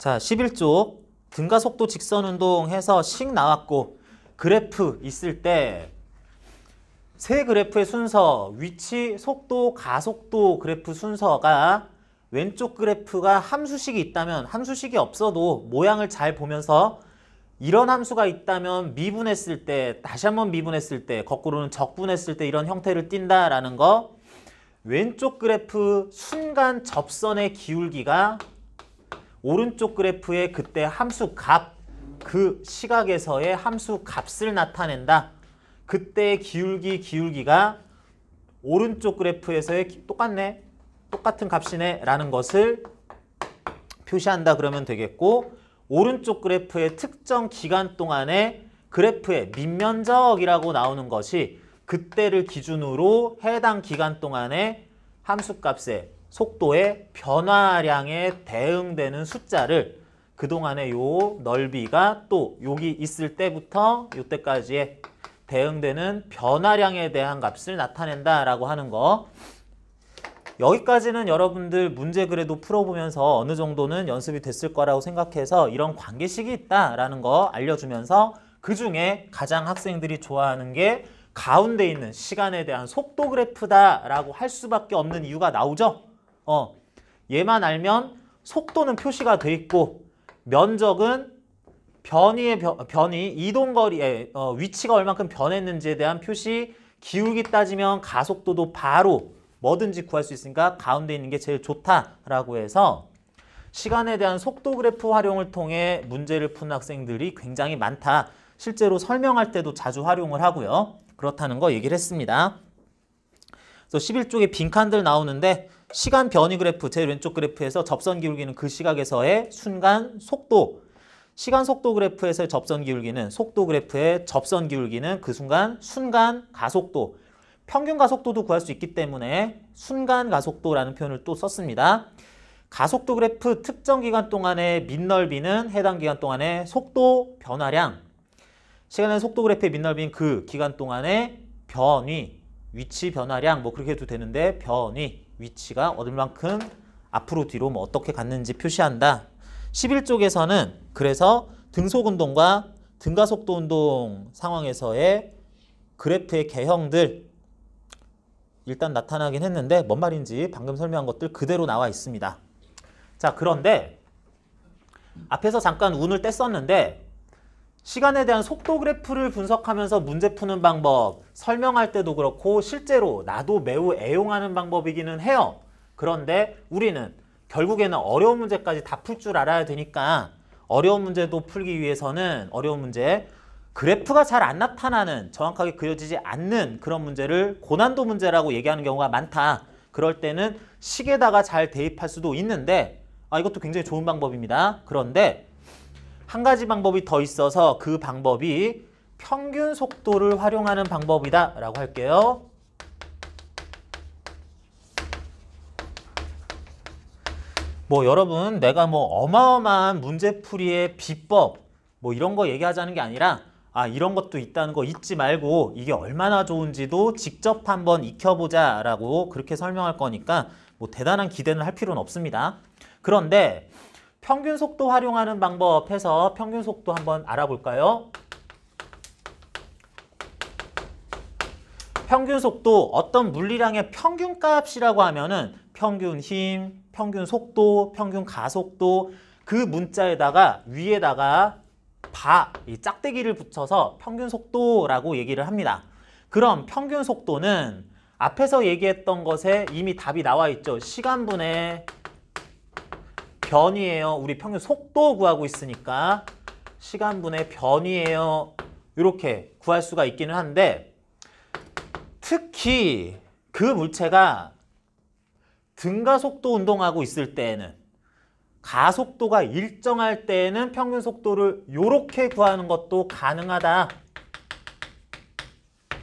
자, 11쪽 등가속도 직선운동 해서 식 나왔고 그래프 있을 때 세 그래프의 순서, 위치, 속도, 가속도 그래프 순서가 왼쪽 그래프가 함수식이 있다면 함수식이 없어도 모양을 잘 보면서 이런 함수가 있다면 미분했을 때, 다시 한번 미분했을 때, 거꾸로는 적분했을 때 이런 형태를 띈다라는 거. 왼쪽 그래프 순간 접선의 기울기가 오른쪽 그래프의 그때 함수 값, 그 시각에서의 함수 값을 나타낸다. 그때의 기울기가 오른쪽 그래프에서의 똑같은 값이네 라는 것을 표시한다 그러면 되겠고, 오른쪽 그래프의 특정 기간 동안의 그래프의 밑면적이라고 나오는 것이 그때를 기준으로 해당 기간 동안의 함수값의 속도의 변화량에 대응되는 숫자를 그동안의 요 넓이가 또 여기 있을 때부터 요때까지의 대응되는 변화량에 대한 값을 나타낸다라고 하는 거. 여기까지는 여러분들 문제 그래도 풀어보면서 어느 정도는 연습이 됐을 거라고 생각해서 이런 관계식이 있다라는 거 알려주면서 그 중에 가장 학생들이 좋아하는 게 가운데 있는 시간에 대한 속도 그래프다라고 할 수밖에 없는 이유가 나오죠. 얘만 알면 속도는 표시가 돼 있고 면적은 변이 이동거리에 위치가 얼만큼 변했는지에 대한 표시, 기울기 따지면 가속도도 바로 뭐든지 구할 수 있으니까 가운데 있는 게 제일 좋다라고 해서 시간에 대한 속도 그래프 활용을 통해 문제를 푸는 학생들이 굉장히 많다. 실제로 설명할 때도 자주 활용을 하고요. 그렇다는 거 얘기를 했습니다. 그래서 11쪽에 빈칸들 나오는데 시간 변이 그래프, 제일 왼쪽 그래프에서 접선 기울기는 그 시각에서의 순간 속도, 시간 속도 그래프에서의 접선 기울기는 속도 그래프의 접선 기울기는 그 순간 가속도, 평균 가속도도 구할 수 있기 때문에 순간 가속도라는 표현을 또 썼습니다. 가속도 그래프 특정 기간 동안의 밑넓이는 해당 기간 동안의 속도 변화량, 시간의 속도 그래프의 밑넓이는 그 기간 동안의 변위, 위치 변화량 뭐 그렇게 해도 되는데 변위, 위치가 얼만큼 앞으로 뒤로 뭐 어떻게 갔는지 표시한다. 11쪽에서는 그래서 등속운동과 등가속도 운동 상황에서의 그래프의 개형들 일단 나타나긴 했는데 뭔 말인지 방금 설명한 것들 그대로 나와 있습니다. 자, 그런데 앞에서 잠깐 운을 뗐었는데 시간에 대한 속도 그래프를 분석하면서 문제 푸는 방법 설명할 때도 그렇고 실제로 나도 매우 애용하는 방법이기는 해요. 그런데 우리는 결국에는 어려운 문제까지 다 풀 줄 알아야 되니까 어려운 문제도 풀기 위해서는 어려운 문제, 그래프가 잘 안 나타나는, 정확하게 그려지지 않는 그런 문제를 고난도 문제라고 얘기하는 경우가 많다. 그럴 때는 식에다가 잘 대입할 수도 있는데 이것도 굉장히 좋은 방법입니다. 그런데 한 가지 방법이 더 있어서 그 방법이 평균 속도를 활용하는 방법이다 라고 할게요. 뭐 여러분 내가 뭐 어마어마한 문제풀이의 비법 뭐 이런 거 얘기하자는 게 아니라 이런 것도 있다는 거 잊지 말고 이게 얼마나 좋은지도 직접 한번 익혀보자 라고 그렇게 설명할 거니까 뭐 대단한 기대는 할 필요는 없습니다. 그런데 평균 속도 활용하는 방법 해서 평균 속도 한번 알아볼까요? 평균 속도 어떤 물리량의 평균 값이라고 하면은 평균 힘, 평균 속도, 평균 가속도 그 문자에다가 위에다가 이 짝대기를 붙여서 평균 속도라고 얘기를 합니다. 그럼 평균 속도는 앞에서 얘기했던 것에 이미 답이 나와 있죠. 시간분의 변이에요. 우리 평균 속도 구하고 있으니까 시간분의 변이에요. 이렇게 구할 수가 있기는 한데 특히 그 물체가 등가속도 운동하고 있을 때에는 가속도가 일정할 때에는 평균 속도를 이렇게 구하는 것도 가능하다.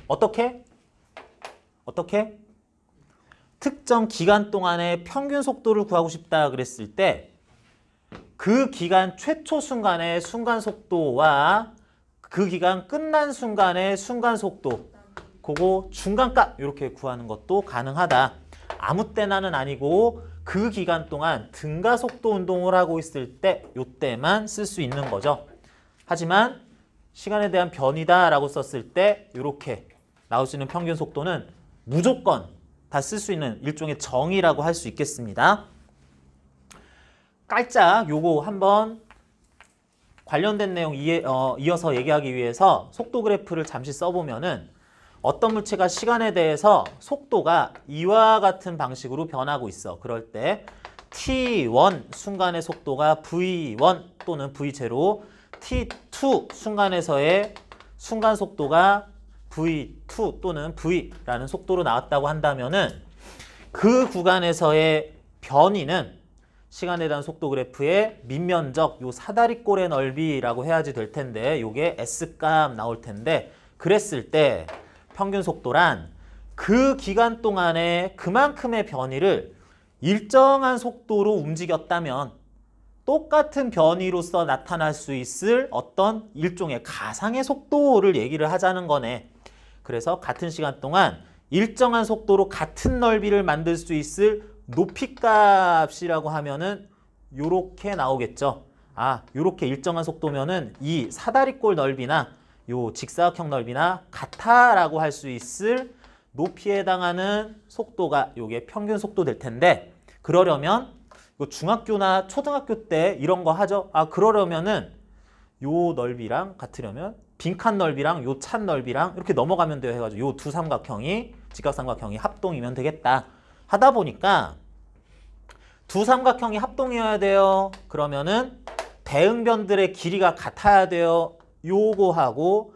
어떻게? 특정 기간 동안의 평균 속도를 구하고 싶다 그랬을 때 그 기간 최초 순간의 순간 속도와 그 기간 끝난 순간의 순간 속도 그거 중간값 이렇게 구하는 것도 가능하다. 아무 때나는 아니고 그 기간 동안 등가속도 운동을 하고 있을 때 요때만 쓸 수 있는 거죠. 하지만 시간에 대한 변이다라고 썼을 때 이렇게 나올 수 있는 평균 속도는 무조건 다 쓸 수 있는 일종의 정의라고 할 수 있겠습니다. 깔짝 요거 한번 관련된 내용 이어서 얘기하기 위해서 속도 그래프를 잠시 써보면은 어떤 물체가 시간에 대해서 속도가 이와 같은 방식으로 변하고 있어. 그럴 때 t1 순간의 속도가 v1 또는 v0, t2 순간에서의 순간 속도가 v2 또는 v라는 속도로 나왔다고 한다면은 그 구간에서의 변이는 시간에 대한 속도 그래프의 밑면적 요 사다리꼴의 넓이라고 해야지 될 텐데 요게 S값 나올 텐데 그랬을 때 평균 속도란 그 기간 동안에 그만큼의 변이를 일정한 속도로 움직였다면 똑같은 변이로서 나타날 수 있을 어떤 일종의 가상의 속도를 얘기를 하자는 거네. 그래서 같은 시간 동안 일정한 속도로 같은 넓이를 만들 수 있을 높이값이라고 하면은 요렇게 나오겠죠. 요렇게 일정한 속도면은 이 사다리꼴 넓이나 요 직사각형 넓이나 같아라고 할 수 있을 높이에 해당하는 속도가 요게 평균 속도 될 텐데 그러려면 이거 중학교나 초등학교 때 이런 거 하죠. 그러려면은 요 넓이랑 같으려면 빈칸 넓이랑 요 찬 넓이랑 이렇게 넘어가면 돼요 해가지고 요 두 삼각형이 직각삼각형이 합동이면 되겠다 하다 보니까 두 삼각형이 합동이어야 돼요. 그러면은 대응변들의 길이가 같아야 돼요. 요거하고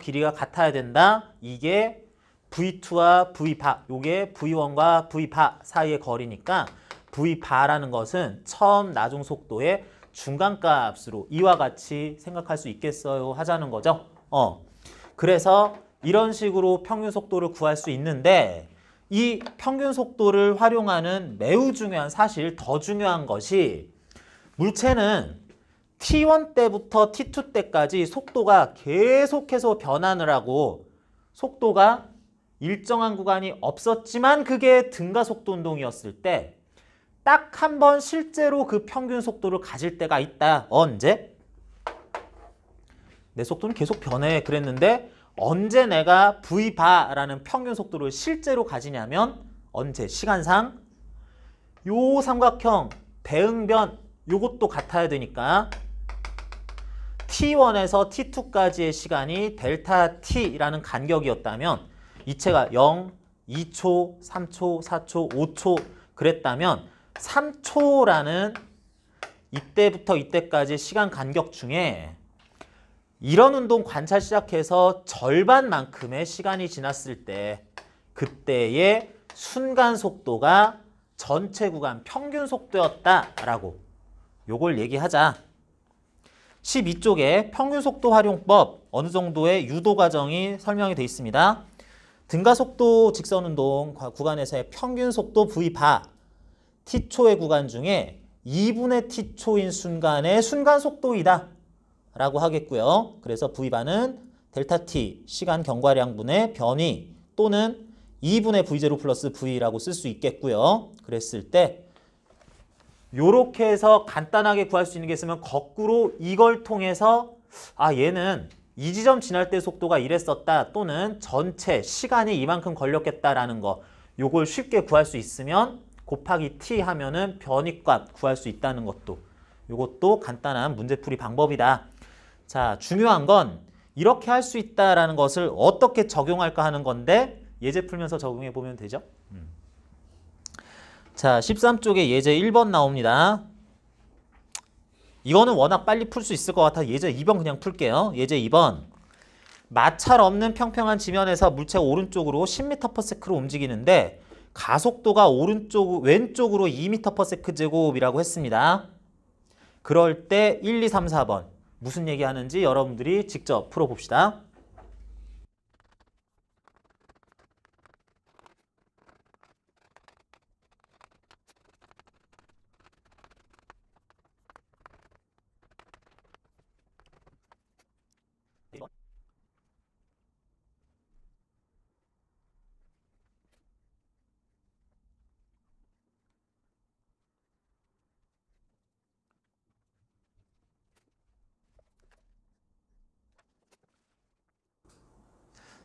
길이가 같아야 된다. 이게 V2와 V바, 요게 V1과 V바 사이의 거리니까 V바라는 것은 처음 나중 속도의 중간값으로 이와 같이 생각할 수 있겠어요 하자는 거죠. 그래서 이런 식으로 평균 속도를 구할 수 있는데 이 평균 속도를 활용하는 매우 중요한 사실, 더 중요한 것이 물체는 T1 때부터 T2 때까지 속도가 계속해서 변환을 하고 속도가 일정한 구간이 없었지만 그게 등가속도 운동이었을 때 딱 한 번 실제로 그 평균 속도를 가질 때가 있다. 언제? 내 속도는 계속 변해 그랬는데 언제 내가 V바라는 평균 속도를 실제로 가지냐면 언제? 시간상 요 삼각형 대응변 요것도 같아야 되니까 T1에서 T2까지의 시간이 델타 T라는 간격이었다면 이체가 0, 2초, 3초, 4초, 5초 그랬다면 3초라는 이때부터 이때까지의 시간 간격 중에 이런 운동 관찰 시작해서 절반만큼의 시간이 지났을 때 그때의 순간 속도가 전체 구간 평균 속도였다라고 요걸 얘기하자. 12쪽에 평균 속도 활용법 어느 정도의 유도 과정이 설명이 되어 있습니다. 등가속도 직선운동 구간에서의 평균 속도 V바 T초의 구간 중에 2분의 T초인 순간의 순간 속도이다 라고 하겠고요. 그래서 V바는 델타 T 시간 경과량분의 변이 또는 2분의 V0 플러스 V라고 쓸 수 있겠고요. 그랬을 때 요렇게 해서 간단하게 구할 수 있는 게 있으면 거꾸로 이걸 통해서 얘는 이 지점 지날 때 속도가 이랬었다 또는 전체 시간이 이만큼 걸렸겠다라는 거 요걸 쉽게 구할 수 있으면 곱하기 t 하면은 변이값 구할 수 있다는 것도 요것도 간단한 문제풀이 방법이다. 자, 중요한 건 이렇게 할 수 있다라는 것을 어떻게 적용할까 하는 건데 예제 풀면서 적용해 보면 되죠. 자, 13쪽에 예제 1번 나옵니다. 이거는 워낙 빨리 풀 수 있을 것 같아 예제 2번 그냥 풀게요. 예제 2번. 마찰 없는 평평한 지면에서 물체가 오른쪽으로 10m/s로 움직이는데 가속도가 왼쪽으로 2m/s제곱이라고 했습니다. 그럴 때 1, 2, 3, 4번 무슨 얘기하는지 여러분들이 직접 풀어봅시다.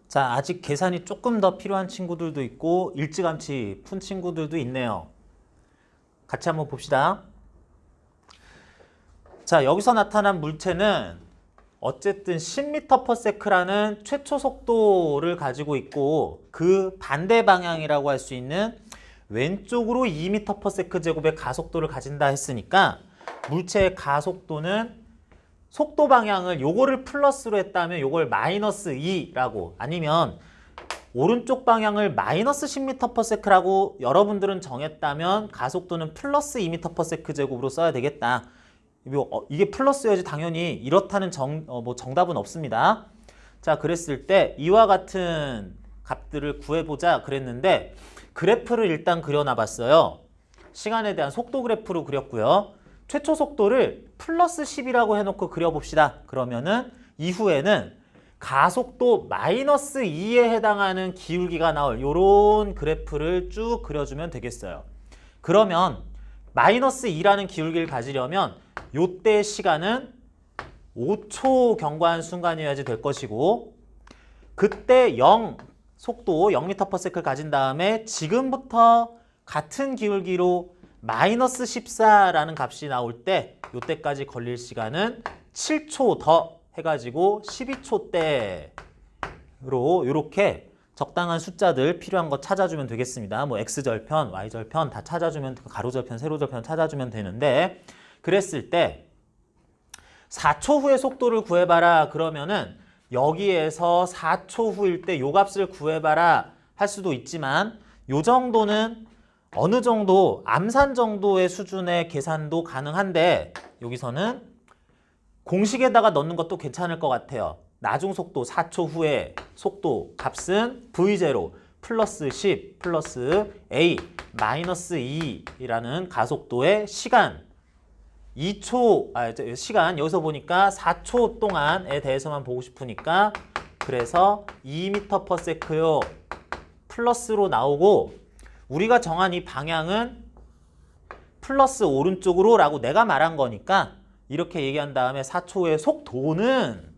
자, 아직 계산이 조금 더 필요한 친구들도 있고 일찌감치 푼 친구들도 있네요. 같이 한번 봅시다. 자, 여기서 나타난 물체는 어쨌든 10m/s라는 최초 속도를 가지고 있고 그 반대 방향이라고 할 수 있는 왼쪽으로 2m/s 제곱의 가속도를 가진다 했으니까 물체의 가속도는 속도 방향을 요거를 플러스로 했다면 요걸 마이너스 2라고 아니면 오른쪽 방향을 마이너스 10m/s라고 여러분들은 정했다면 가속도는 플러스 2m/s 제곱으로 써야 되겠다. 이게 플러스여야지 당연히 이렇다는 정답은 없습니다. 자, 그랬을 때 이와 같은 값들을 구해보자 그랬는데 그래프를 일단 그려놔 봤어요. 시간에 대한 속도 그래프로 그렸고요. 최초 속도를 플러스 10이라고 해놓고 그려봅시다. 그러면은 이후에는 가속도 마이너스 2에 해당하는 기울기가 나올 요런 그래프를 쭉 그려주면 되겠어요. 그러면 마이너스 2라는 기울기를 가지려면 요때 시간은 5초 경과한 순간이어야지 될 것이고 그때 0 속도 0m/s를 가진 다음에 지금부터 같은 기울기로 마이너스 14라는 값이 나올 때 요때까지 걸릴 시간은 7초 더 해가지고 12초대로 이렇게 적당한 숫자들 필요한 거 찾아주면 되겠습니다. 뭐 x절편, y절편 다 찾아주면 가로절편, 세로절편 찾아주면 되는데 그랬을 때 4초 후의 속도를 구해봐라 그러면은 여기에서 4초 후일 때 요 값을 구해봐라 할 수도 있지만 요 정도는 어느 정도 암산 정도의 수준의 계산도 가능한데 여기서는 공식에다가 넣는 것도 괜찮을 것 같아요. 나중 속도 4초 후의 속도 값은 v0 플러스 10 플러스 a 마이너스 2라는 가속도의 시간 2초, 시간 여기서 보니까 4초 동안에 대해서만 보고 싶으니까 그래서 2m/s요 플러스로 나오고 우리가 정한 이 방향은 플러스 오른쪽으로 라고 내가 말한 거니까 이렇게 얘기한 다음에 4초의 속도는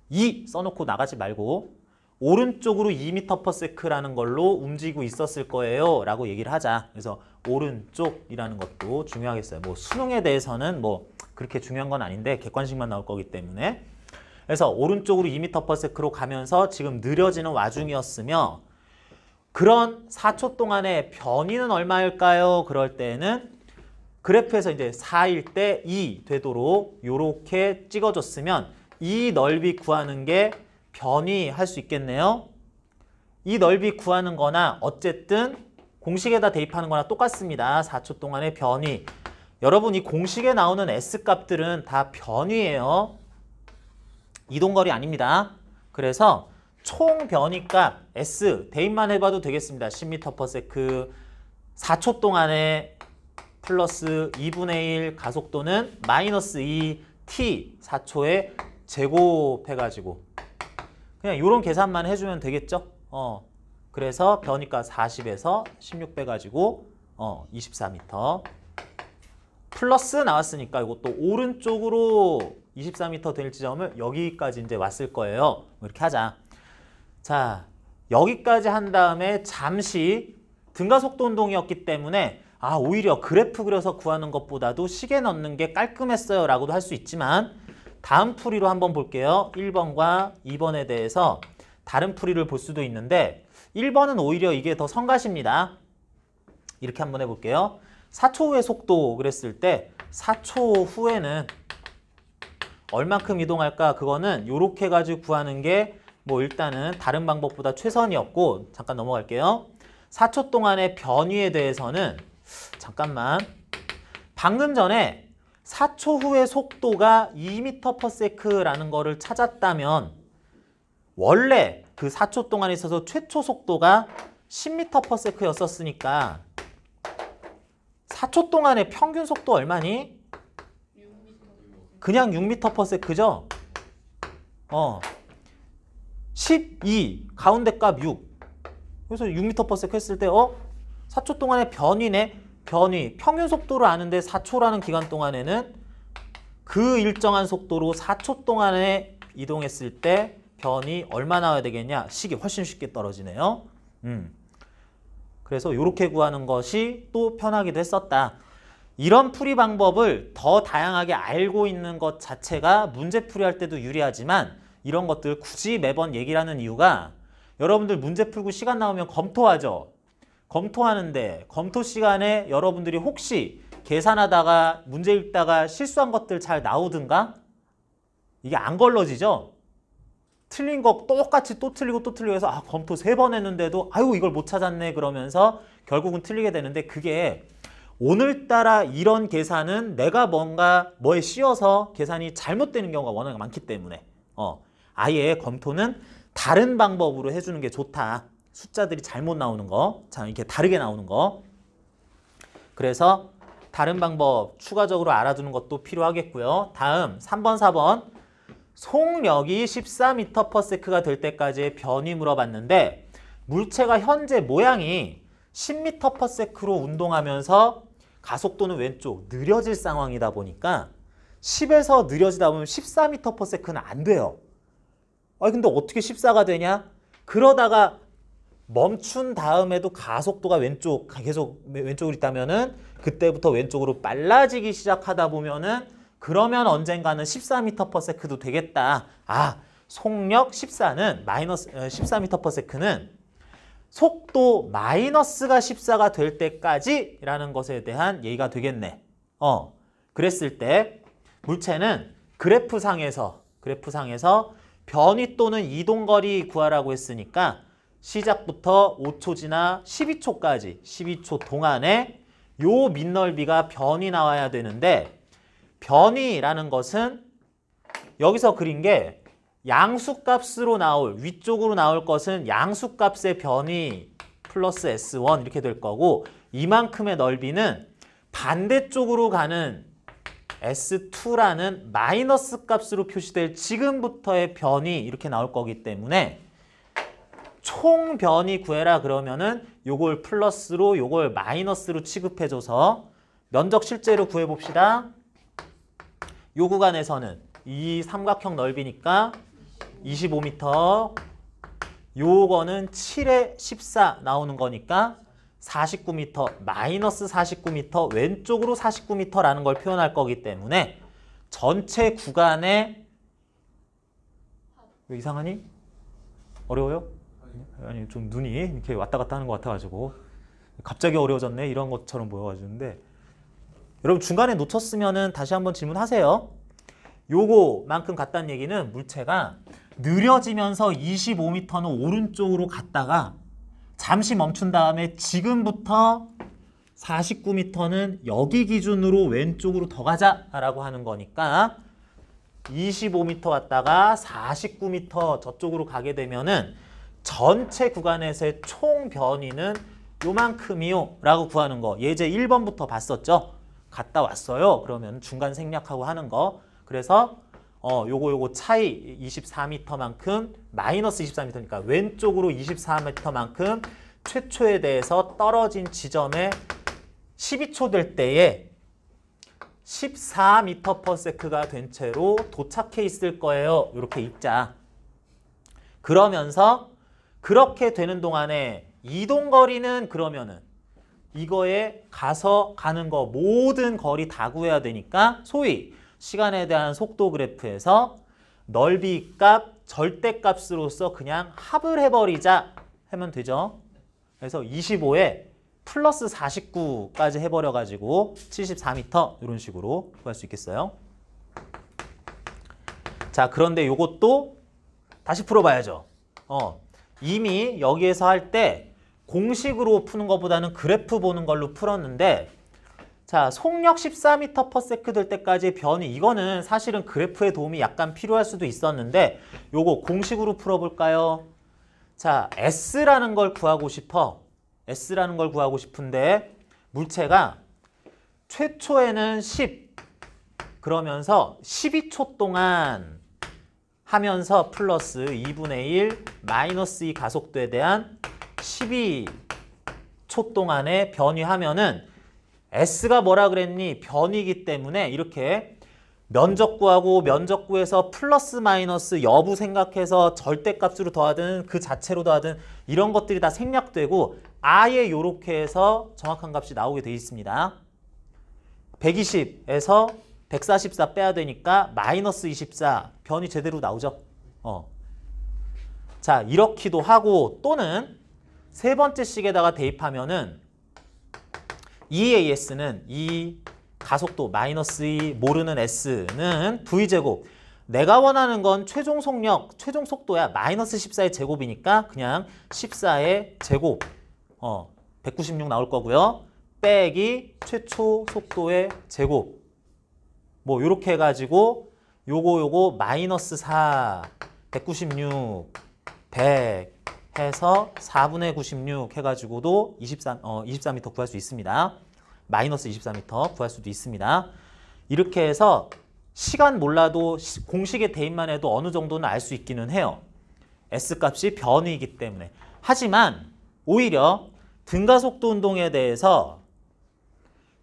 2 써놓고 나가지 말고 오른쪽으로 2m/s라는 걸로 움직이고 있었을 거예요 라고 얘기를 하자. 그래서 오른쪽이라는 것도 중요하겠어요. 뭐 수능에 대해서는 뭐 그렇게 중요한 건 아닌데 객관식만 나올 거기 때문에 그래서 오른쪽으로 2m/s로 가면서 지금 느려지는 와중이었으며 그런 4초 동안의 변이는 얼마일까요? 그럴 때는 그래프에서 이제 4일 때 2 되도록 이렇게 찍어줬으면 이 넓이 구하는 게 변이할 수 있겠네요. 이 넓이 구하는 거나 어쨌든 공식에다 대입하는 거나 똑같습니다. 4초 동안의 변이. 여러분 이 공식에 나오는 S값들은 다 변이에요. 이동거리 아닙니다. 그래서 총 변이값 S 대입만 해봐도 되겠습니다. 10m/s 4초 동안의 플러스 2분의 1 가속도는 마이너스 2 t 4초에 제곱해가지고 그냥 이런 계산만 해주면 되겠죠. 그래서 변이값 40에서 16 빼가지고 24m 플러스 나왔으니까 이것도 오른쪽으로 24m 될 지점을 여기까지 이제 왔을 거예요. 이렇게 하자. 자, 여기까지 한 다음에 잠시 등가속도 운동이었기 때문에 오히려 그래프 그려서 구하는 것보다도 시계 넣는 게 깔끔했어요 라고도 할 수 있지만 다음 풀이로 한번 볼게요. 1번과 2번에 대해서 다른 풀이를 볼 수도 있는데 1번은 오히려 이게 더 성가십니다. 이렇게 한번 해볼게요. 4초 후의 속도 그랬을 때 4초 후에는 얼만큼 이동할까? 그거는 이렇게 가지고 구하는 게 뭐 일단은 다른 방법보다 최선이었고 잠깐 넘어갈게요. 4초 동안의 변이에 대해서는 잠깐만 방금 전에 4초 후의 속도가 2m/s라는 거를 찾았다면 원래 그 4초 동안에 있어서 최초 속도가 10m/s였었으니까 4초 동안의 평균 속도 얼마니? 그냥 6m/s죠? 12 가운데 값 6 그래서 6m/s 했을 때 4초 동안의 변이네. 변이 평균 속도를 아는데 4초라는 기간 동안에는 그 일정한 속도로 4초 동안에 이동했을 때 변이 얼마 나와야 되겠냐? 식이 훨씬 쉽게 떨어지네요. 그래서 이렇게 구하는 것이 또 편하기도 했었다. 이런 풀이 방법을 더 다양하게 알고 있는 것 자체가 문제풀이 할 때도 유리하지만 이런 것들 굳이 매번 얘기를 하는 이유가 여러분들 문제 풀고 시간 나오면 검토하죠. 검토하는데 검토 시간에 여러분들이 혹시 계산하다가 문제 읽다가 실수한 것들 잘 나오든가 이게 안 걸러지죠? 틀린 거 똑같이 또 틀리고 또 틀리고 해서 아 검토 3번 했는데도 아유 이걸 못 찾았네 그러면서 결국은 틀리게 되는데 그게 오늘따라 이런 계산은 내가 뭔가 뭐에 씌워서 계산이 잘못되는 경우가 워낙 많기 때문에 아예 검토는 다른 방법으로 해주는 게 좋다. 숫자들이 잘못 나오는 거, 자 이렇게 다르게 나오는 거. 그래서 다른 방법 추가적으로 알아두는 것도 필요하겠고요. 다음 3번, 4번. 속력이 14m/s가 될 때까지의 변이 물어봤는데 물체가 현재 모양이 10m/s로 운동하면서 가속도는 왼쪽 느려질 상황이다 보니까 10에서 느려지다 보면 14m/s는 안 돼요. 근데 어떻게 14가 되냐? 그러다가 멈춘 다음에도 가속도가 계속 왼쪽으로 있다면은 그때부터 왼쪽으로 빨라지기 시작하다 보면은 그러면 언젠가는 14m/s도 되겠다. 속력 14는 마이너스 14m/s는 속도 마이너스가 14가 될 때까지라는 것에 대한 얘기가 되겠네. 그랬을 때 물체는 그래프상에서 변이 또는 이동거리 구하라고 했으니까 시작부터 5초 지나 12초까지 12초 동안에 요 밑넓이가 변이 나와야 되는데 변이라는 것은 여기서 그린 게 양수값으로 위쪽으로 나올 것은 양수값의 변이 플러스 S1 이렇게 될 거고 이만큼의 넓이는 반대쪽으로 가는 S2라는 마이너스 값으로 표시될 지금부터의 변이 이렇게 나올 거기 때문에 총 변이 구해라 그러면은 요걸 플러스로 요걸 마이너스로 취급해줘서 면적 실제로 구해봅시다. 요 구간에서는 이 삼각형 넓이니까 25m, 요거는 7에 14 나오는 거니까 49m, 마이너스 49m, 왼쪽으로 49m라는 걸 표현할 거기 때문에 전체 구간에 왜 이상하니? 어려워요? 아니 좀 눈이 이렇게 왔다 갔다 하는 것 같아가지고 갑자기 어려워졌네 이런 것처럼 보여가지고인데 여러분 중간에 놓쳤으면은 다시 한번 질문하세요. 요거만큼 같다는 얘기는 물체가 느려지면서 25m는 오른쪽으로 갔다가 잠시 멈춘 다음에 지금부터 49m는 여기 기준으로 왼쪽으로 더 가자라고 하는 거니까 25m 왔다가 49m 저쪽으로 가게 되면은 전체 구간에서의 총 변이는 요만큼이요 라고 구하는 거. 예제 1번부터 봤었죠? 갔다 왔어요. 그러면 중간 생략하고 하는 거. 그래서 요거 차이 24m만큼 마이너스 24m니까 왼쪽으로 24m만큼 최초에 대해서 떨어진 지점에 12초 될 때에 14m/s가 된 채로 도착해 있을 거예요. 이렇게 읽자. 그러면서 그렇게 되는 동안에 이동거리는 그러면은 이거에 가는 거 모든 거리 다 구해야 되니까 소위 시간에 대한 속도 그래프에서 넓이 값, 절대값으로서 그냥 합을 해버리자 하면 되죠. 그래서 25에 플러스 49까지 해버려가지고 74m 이런 식으로 구할 수 있겠어요. 자, 그런데 요것도 다시 풀어봐야죠. 이미 여기에서 할 때 공식으로 푸는 것보다는 그래프 보는 걸로 풀었는데 자, 속력 14m/s 될 때까지의 변이 이거는 사실은 그래프의 도움이 약간 필요할 수도 있었는데 요거 공식으로 풀어볼까요? 자, S라는 걸 구하고 싶은데 물체가 최초에는 10 그러면서 12초 동안 하면서 플러스 2분의 1 마이너스 2 가속도에 대한 12초 동안에 변이하면은 S가 뭐라 그랬니? 변이기 때문에 이렇게 면적 구하고 면적 구해서 플러스 마이너스 여부 생각해서 절대값으로 더하든 그 자체로 더하든 이런 것들이 다 생략되고 아예 요렇게 해서 정확한 값이 나오게 되어 있습니다. 120에서 144 빼야 되니까 마이너스 24 변이 제대로 나오죠. 자, 이렇기도 하고 또는 세 번째 식에다가 대입하면은 EAS는 이 가속도 마이너스 2 모르는 S는 V제곱. 내가 원하는 건 최종 속력, 최종 속도야. 마이너스 14의 제곱이니까 그냥 14의 제곱. 196 나올 거고요. 빼기 최초 속도의 제곱. 뭐 요렇게 해가지고 요거 마이너스 4, 196, 100 해서 4분의 96 해가지고도 24m 구할 수 있습니다. 마이너스 24m 구할 수도 있습니다. 이렇게 해서 시간 몰라도 공식의 대입만 해도 어느 정도는 알 수 있기는 해요. S값이 변위이기 때문에. 하지만 오히려 등가속도 운동에 대해서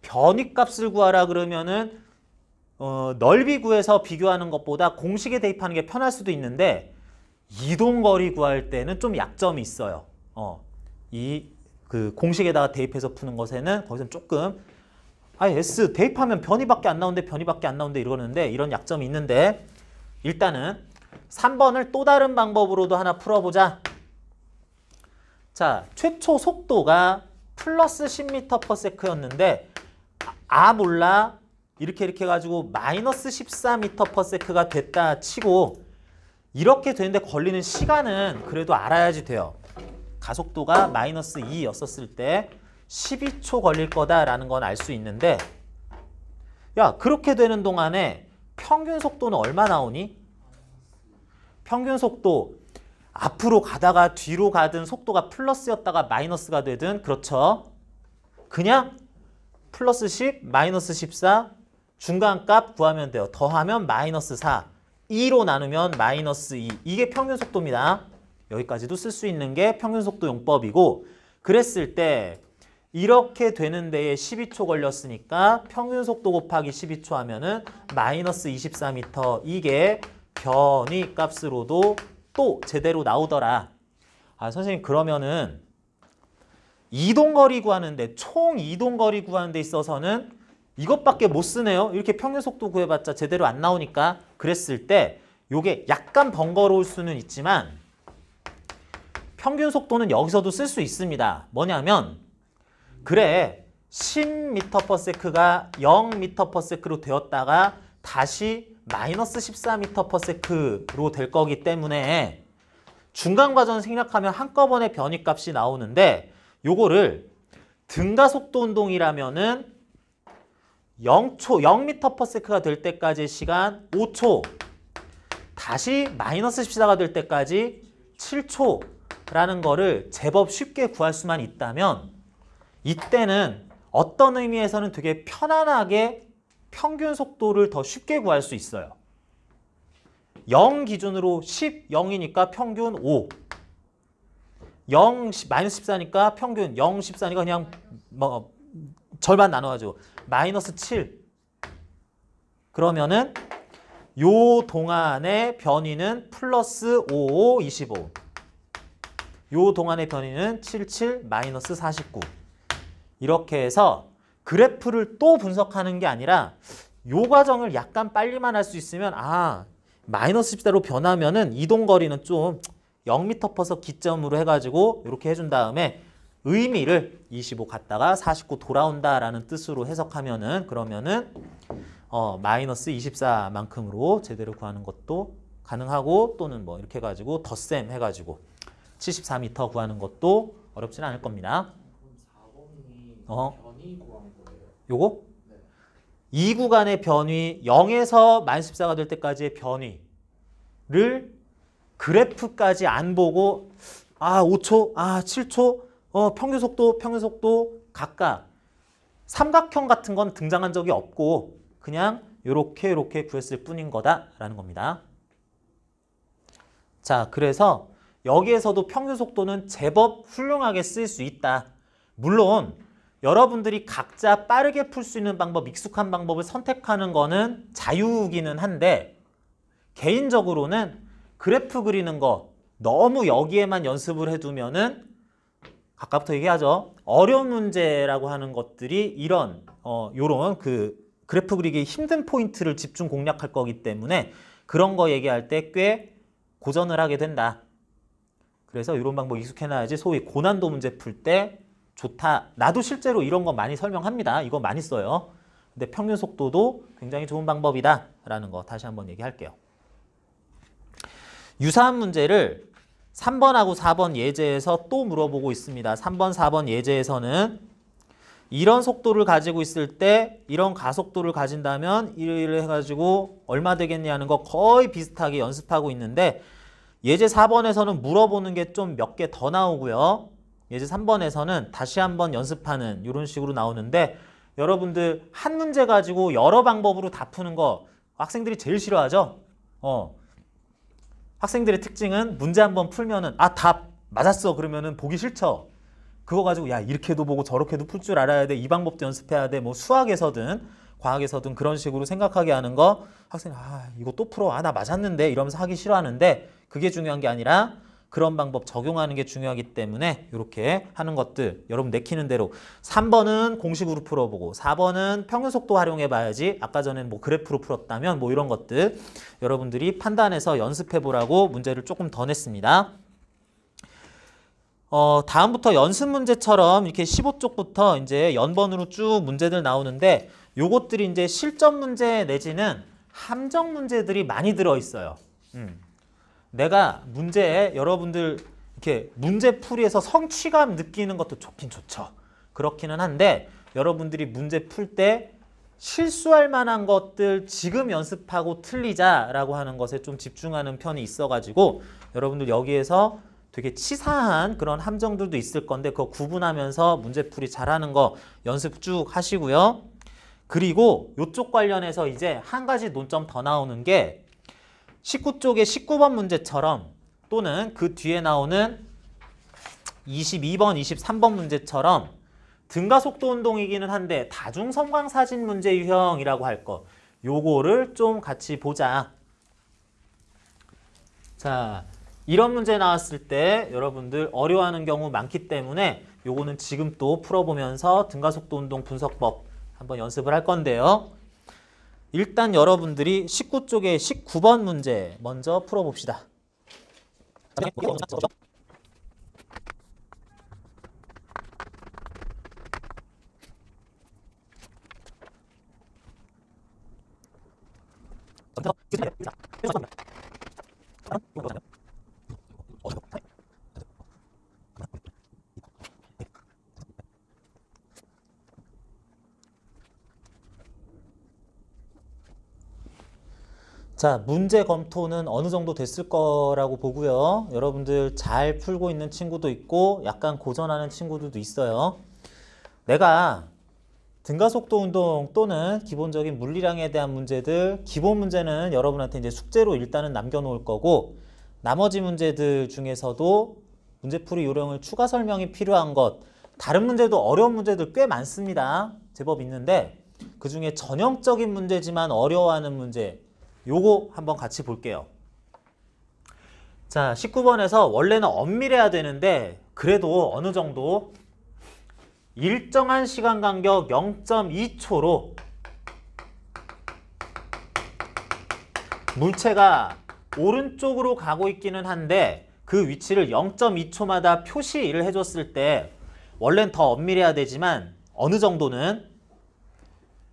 변위값을 구하라 그러면은 넓이 구해서 비교하는 것보다 공식에 대입하는 게 편할 수도 있는데 이동거리 구할 때는 좀 약점이 있어요. 그 공식에다가 대입해서 푸는 것에는 거기서는 조금 S 대입하면 변위밖에 안 나오는데 이러는데 이런 약점이 있는데 일단은 3번을 또 다른 방법으로도 하나 풀어보자. 자, 최초 속도가 플러스 10m/s였는데 몰라 이렇게 해가지고 마이너스 14m/s가 됐다 치고 이렇게 되는데 걸리는 시간은 그래도 알아야지 돼요. 가속도가 마이너스 2였었을 때 12초 걸릴 거다라는 건 알 수 있는데 야, 그렇게 되는 동안에 평균 속도는 얼마 나오니? 평균 속도 앞으로 가다가 뒤로 가든 속도가 플러스였다가 마이너스가 되든 그렇죠. 그냥 플러스 10, 마이너스 14 중간값 구하면 돼요. 더하면 마이너스 4, 2로 나누면 마이너스 2. 이게 평균 속도입니다. 여기까지도 쓸 수 있는 게 평균 속도 용법이고 그랬을 때 이렇게 되는 데에 12초 걸렸으니까 평균 속도 곱하기 12초 하면은 마이너스 24m. 이게 변위 값으로도 또 제대로 나오더라. 선생님 그러면은 이동거리 구하는데 총 이동거리 구하는 데 있어서는 이것밖에 못 쓰네요. 이렇게 평균 속도 구해봤자 제대로 안 나오니까 그랬을 때 요게 약간 번거로울 수는 있지만 평균 속도는 여기서도 쓸 수 있습니다. 뭐냐면 그래 10m/s가 0m/s로 되었다가 다시 마이너스 14m/s로 될 거기 때문에 중간 과정 생략하면 한꺼번에 변위값이 나오는데 요거를 등가속도 운동이라면은 0m/s가 될 때까지의 시간 5초, 다시 마이너스 14가 될 때까지 7초라는 거를 제법 쉽게 구할 수만 있다면 이때는 어떤 의미에서는 되게 편안하게 평균 속도를 더 쉽게 구할 수 있어요. 0 기준으로 10, 0이니까 평균 5. 0, 마이너스 14니까 평균 0, 14니까 그냥 뭐 절반 나눠가지고 마이너스 7. 그러면은 요 동안의 변위는 플러스 5, 25. 요 동안의 변위는 77, 마이너스 49. 이렇게 해서 그래프를 또 분석하는 게 아니라 요 과정을 약간 빨리만 할 수 있으면 마이너스 14로 변하면은 이동거리는 좀 0m/s 기점으로 해가지고 이렇게 해준 다음에 의미를 25 갔다가 49 돌아온다라는 뜻으로 해석하면은 그러면은 마이너스 24만큼으로 제대로 구하는 것도 가능하고 또는 뭐 이렇게 해가지고 덧셈 해가지고 74m 구하는 것도 어렵지는 않을 겁니다. 그럼 4번이 변이 구하는 거예요? 요거? 네. 이 구간의 변위 0에서 마이너스 14가 될 때까지의 변위를 그래프까지 안 보고 5초, 7초, 평균 속도 각각 삼각형 같은 건 등장한 적이 없고 그냥 요렇게 구했을 뿐인 거다라는 겁니다. 자, 그래서 여기에서도 평균 속도는 제법 훌륭하게 쓰일 수 있다. 물론 여러분들이 각자 빠르게 풀 수 있는 방법, 익숙한 방법을 선택하는 거는 자유이기는 한데 개인적으로는 그래프 그리는 거 너무 여기에만 연습을 해두면은 아까부터 얘기하죠. 어려운 문제라고 하는 것들이 이런 요런 그 그래프 그리기 힘든 포인트를 집중 공략할 거기 때문에 그런 거 얘기할 때 꽤 고전을 하게 된다. 그래서 이런 방법 익숙해놔야지 소위 고난도 문제 풀 때 좋다. 나도 실제로 이런 거 많이 설명합니다. 이거 많이 써요. 근데 평균 속도도 굉장히 좋은 방법이다 라는 거 다시 한번 얘기할게요. 유사한 문제를 3번하고 4번 예제에서 또 물어보고 있습니다. 3번, 4번 예제에서는 이런 속도를 가지고 있을 때 이런 가속도를 가진다면 이를 해가지고 얼마 되겠냐는 거 거의 비슷하게 연습하고 있는데 예제 4번에서는 물어보는 게 좀 몇 개 더 나오고요. 예제 3번에서는 다시 한번 연습하는 이런 식으로 나오는데 여러분들 한 문제 가지고 여러 방법으로 다 푸는 거 학생들이 제일 싫어하죠. 학생들의 특징은 문제 한번 풀면은 답 맞았어 그러면은 보기 싫죠. 그거 가지고 야 이렇게도 보고 저렇게도 풀 줄 알아야 돼. 이 방법도 연습해야 돼. 뭐 수학에서든 과학에서든 그런 식으로 생각하게 하는 거 학생이 이거 또 풀어. 나 맞았는데 이러면서 하기 싫어하는데 그게 중요한 게 아니라 그런 방법 적용하는 게 중요하기 때문에 이렇게 하는 것들 여러분 내키는 대로 3번은 공식으로 풀어보고 4번은 평균속도 활용해 봐야지 아까 전에는 뭐 그래프로 풀었다면 뭐 이런 것들 여러분들이 판단해서 연습해 보라고 문제를 조금 더 냈습니다. 다음부터 연습 문제처럼 이렇게 15쪽부터 이제 연번으로 쭉 문제들 나오는데 요것들이 이제 실전 문제 내지는 함정 문제들이 많이 들어 있어요. 내가 문제에 여러분들 이렇게 문제풀이에서 성취감 느끼는 것도 좋긴 좋죠. 그렇기는 한데 여러분들이 문제 풀 때 실수할 만한 것들 지금 연습하고 틀리자라고 하는 것에 좀 집중하는 편이 있어가지고 여러분들 여기에서 되게 치사한 그런 함정들도 있을 건데 그거 구분하면서 문제풀이 잘하는 거 연습 쭉 하시고요. 그리고 이쪽 관련해서 이제 한 가지 논점 더 나오는 게 19쪽의 19번 문제처럼 또는 그 뒤에 나오는 22번, 23번 문제처럼 등가속도 운동이기는 한데 다중섬광사진 문제 유형이라고 할 거 요거를 좀 같이 보자. 자, 이런 문제 나왔을 때 여러분들 어려워하는 경우 많기 때문에 요거는 지금 또 풀어보면서 등가속도 운동 분석법 한번 연습을 할 건데요. 일단 여러분들이 19쪽의 19번 문제 먼저 풀어봅시다. 자, 문제 검토는 어느 정도 됐을 거라고 보고요. 여러분들 잘 풀고 있는 친구도 있고 약간 고전하는 친구들도 있어요. 내가 등가속도 운동 또는 기본적인 물리량에 대한 문제들 기본 문제는 여러분한테 이제 숙제로 일단은 남겨놓을 거고 나머지 문제들 중에서도 문제풀이 요령을 추가 설명이 필요한 것 다른 문제도 어려운 문제들 꽤 많습니다. 제법 있는데 그 중에 전형적인 문제지만 어려워하는 문제 요거 한번 같이 볼게요. 자, 19번에서 원래는 엄밀해야 되는데 그래도 어느 정도 일정한 시간 간격 0.2초로 물체가 오른쪽으로 가고 있기는 한데 그 위치를 0.2초마다 표시를 해줬을 때 원래는 더 엄밀해야 되지만 어느 정도는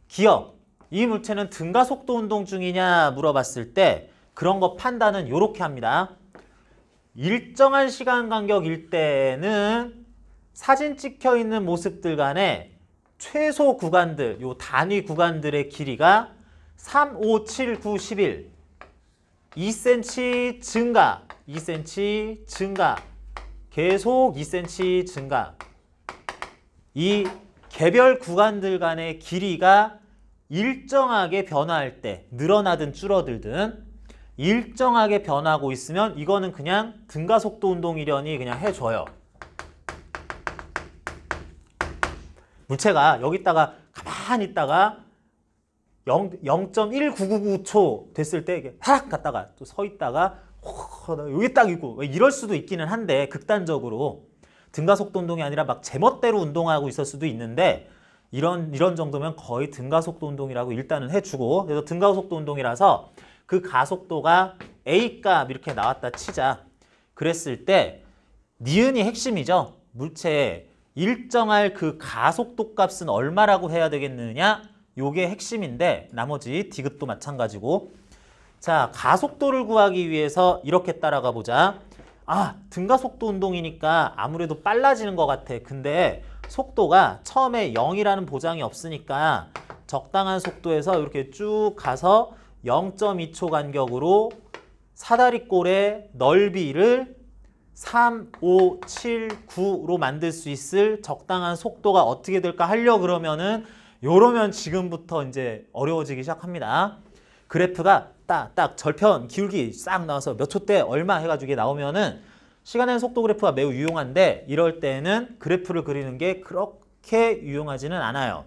기억 이 물체는 등가속도 운동 중이냐 물어봤을 때 그런 거 판단은 이렇게 합니다. 일정한 시간 간격일 때는 사진 찍혀 있는 모습들 간의 최소 구간들, 요 단위 구간들의 길이가 3, 5, 7, 9, 11 2cm 증가, 2cm 증가, 계속 2cm 증가 이 개별 구간들 간의 길이가 일정하게 변화할 때 늘어나든 줄어들든 일정하게 변하고 있으면 이거는 그냥 등가속도 운동이려니 그냥 해줘요. 물체가 여기 있다가 가만히 있다가 0.19999초 됐을 때 이게 탁 갔다가 또 서 있다가 여기 딱 있고 이럴 수도 있기는 한데 극단적으로 등가속도 운동이 아니라 막 제멋대로 운동하고 있을 수도 있는데 이런 정도면 거의 등가속도 운동이라고 일단은 해주고 그래서 등가속도 운동이라서 그 가속도가 A값 이렇게 나왔다 치자. 그랬을 때 니은이 핵심이죠. 물체의 일정할 그 가속도 값은 얼마라고 해야 되겠느냐? 요게 핵심인데 나머지 디귿도 마찬가지고 자 가속도를 구하기 위해서 이렇게 따라가 보자. 아 등가속도 운동이니까 아무래도 빨라지는 것 같아. 근데 속도가 처음에 0이라는 보장이 없으니까 적당한 속도에서 이렇게 쭉 가서 0.2초 간격으로 사다리꼴의 넓이를 3, 5, 7, 9로 만들 수 있을 적당한 속도가 어떻게 될까 하려 그러면은 요러면 지금부터 이제 어려워지기 시작합니다. 그래프가 딱 절편 기울기 싹 나와서 몇 초 때 얼마 해가지고 이게 나오면은 시간의 속도 그래프가 매우 유용한데 이럴 때는 그래프를 그리는 게 그렇게 유용하지는 않아요.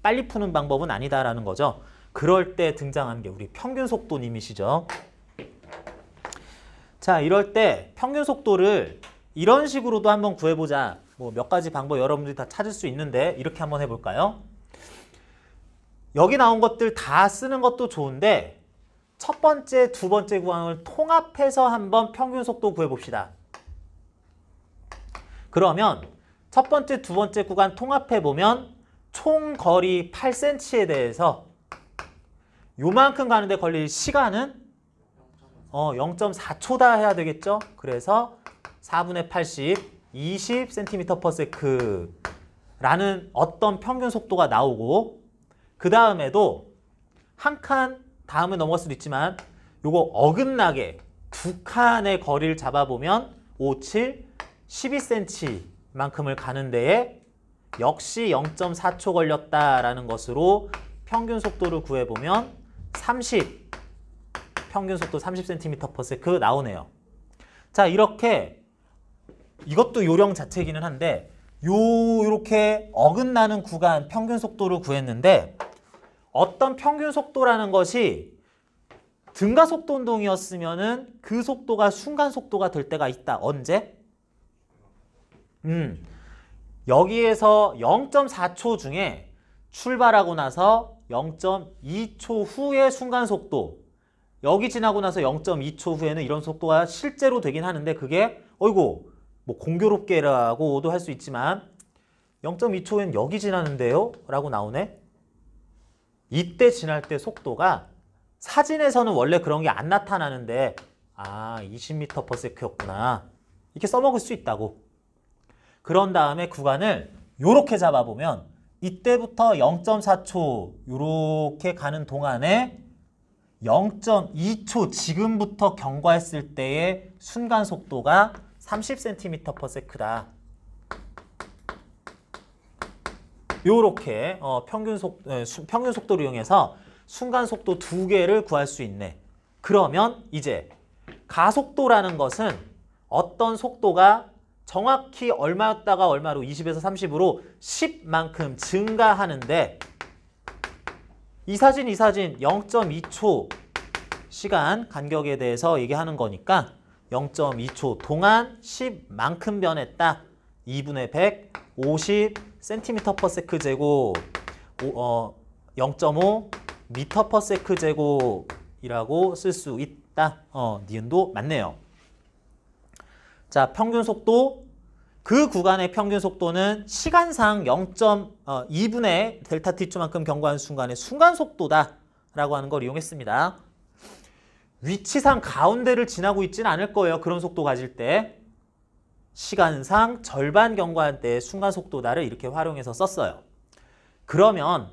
빨리 푸는 방법은 아니다라는 거죠. 그럴 때 등장하는 게 우리 평균 속도님이시죠. 자, 이럴 때 평균 속도를 이런 식으로도 한번 구해보자. 뭐 몇 가지 방법 여러분들이 다 찾을 수 있는데 이렇게 한번 해볼까요? 여기 나온 것들 다 쓰는 것도 좋은데 첫 번째, 두 번째 구간을 통합해서 한번 평균 속도 구해봅시다. 그러면 첫 번째, 두 번째 구간 통합해보면 총 거리 8cm에 대해서 요만큼 가는데 걸릴 시간은 0.4초다 해야 되겠죠? 그래서 4분의 80, 20cm/s 라는 어떤 평균 속도가 나오고 그 다음에도 한 칸 다음에 넘어갈 수도 있지만 요거 어긋나게 두 칸의 거리를 잡아보면 5, 7, 12cm만큼을 가는 데에 역시 0.4초 걸렸다라는 것으로 평균 속도를 구해보면 30, 평균 속도 30cm/s 나오네요. 자, 이렇게 이것도 요령 자체이기는 한데 요렇게 어긋나는 구간 평균 속도를 구했는데 어떤 평균 속도라는 것이 등가속도 운동이었으면은 그 속도가 순간 속도가 될 때가 있다. 언제? 여기에서 0.4초 중에 출발하고 나서 0.2초 후의 순간 속도 여기 지나고 나서 0.2초 후에는 이런 속도가 실제로 되긴 하는데 그게 어이구 뭐 공교롭게라고도 할 수 있지만 0.2초엔 여기 지나는데요? 라고 나오네. 이때 지날 때 속도가 사진에서는 원래 그런 게 안 나타나는데 20m/s였구나. 이렇게 써먹을 수 있다고. 그런 다음에 구간을 요렇게 잡아보면 이때부터 0.4초 요렇게 가는 동안에 0.2초 지금부터 경과했을 때의 순간 속도가 30cm/s다. 요렇게 평균 속도를 이용해서 순간 속도 두 개를 구할 수 있네. 그러면 이제 가속도라는 것은 어떤 속도가 정확히 얼마였다가 얼마로 20에서 30으로 10만큼 증가하는데 이 사진 0.2초 시간 간격에 대해서 얘기하는 거니까 0.2초 동안 10만큼 변했다. 2분의 100, 50cm/s 제곱 0.5 m/s 제곱이라고 쓸 수 있다. 니은도 맞네요. 자, 평균 속도 그 구간의 평균 속도는 시간상 0.2분의 델타 t초만큼 경과한 순간의 순간 속도다라고 하는 걸 이용했습니다. 위치상 가운데를 지나고 있지는 않을 거예요. 그런 속도 가질 때. 시간상 절반 경과할 때의 순간 속도다를 이렇게 활용해서 썼어요. 그러면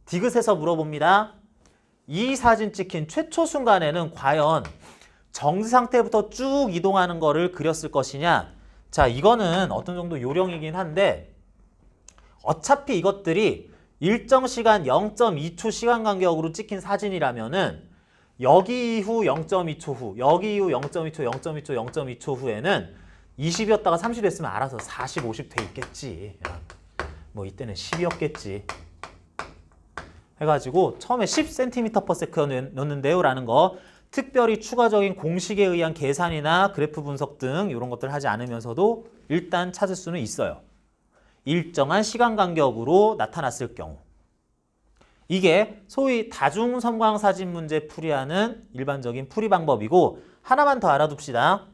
디귿에서 물어봅니다. 이 사진 찍힌 최초 순간에는 과연 정지 상태부터 쭉 이동하는 거를 그렸을 것이냐. 자, 이거는 어떤 정도 요령이긴 한데 어차피 이것들이 일정 시간 0.2초 시간 간격으로 찍힌 사진이라면은 여기 이후 0.2초 후, 여기 이후 0.2초, 0.2초, 0.2초 후에는 20이었다가 30 됐으면 알아서 40, 50 돼 있겠지. 뭐 이때는 10이었겠지. 해가지고 처음에 10cm/s 넣는데요 라는 거, 특별히 추가적인 공식에 의한 계산이나 그래프 분석 등 이런 것들 하지 않으면서도 일단 찾을 수는 있어요. 일정한 시간 간격으로 나타났을 경우. 이게 소위 다중섬광사진 문제 풀이하는 일반적인 풀이 방법이고, 하나만 더 알아둡시다.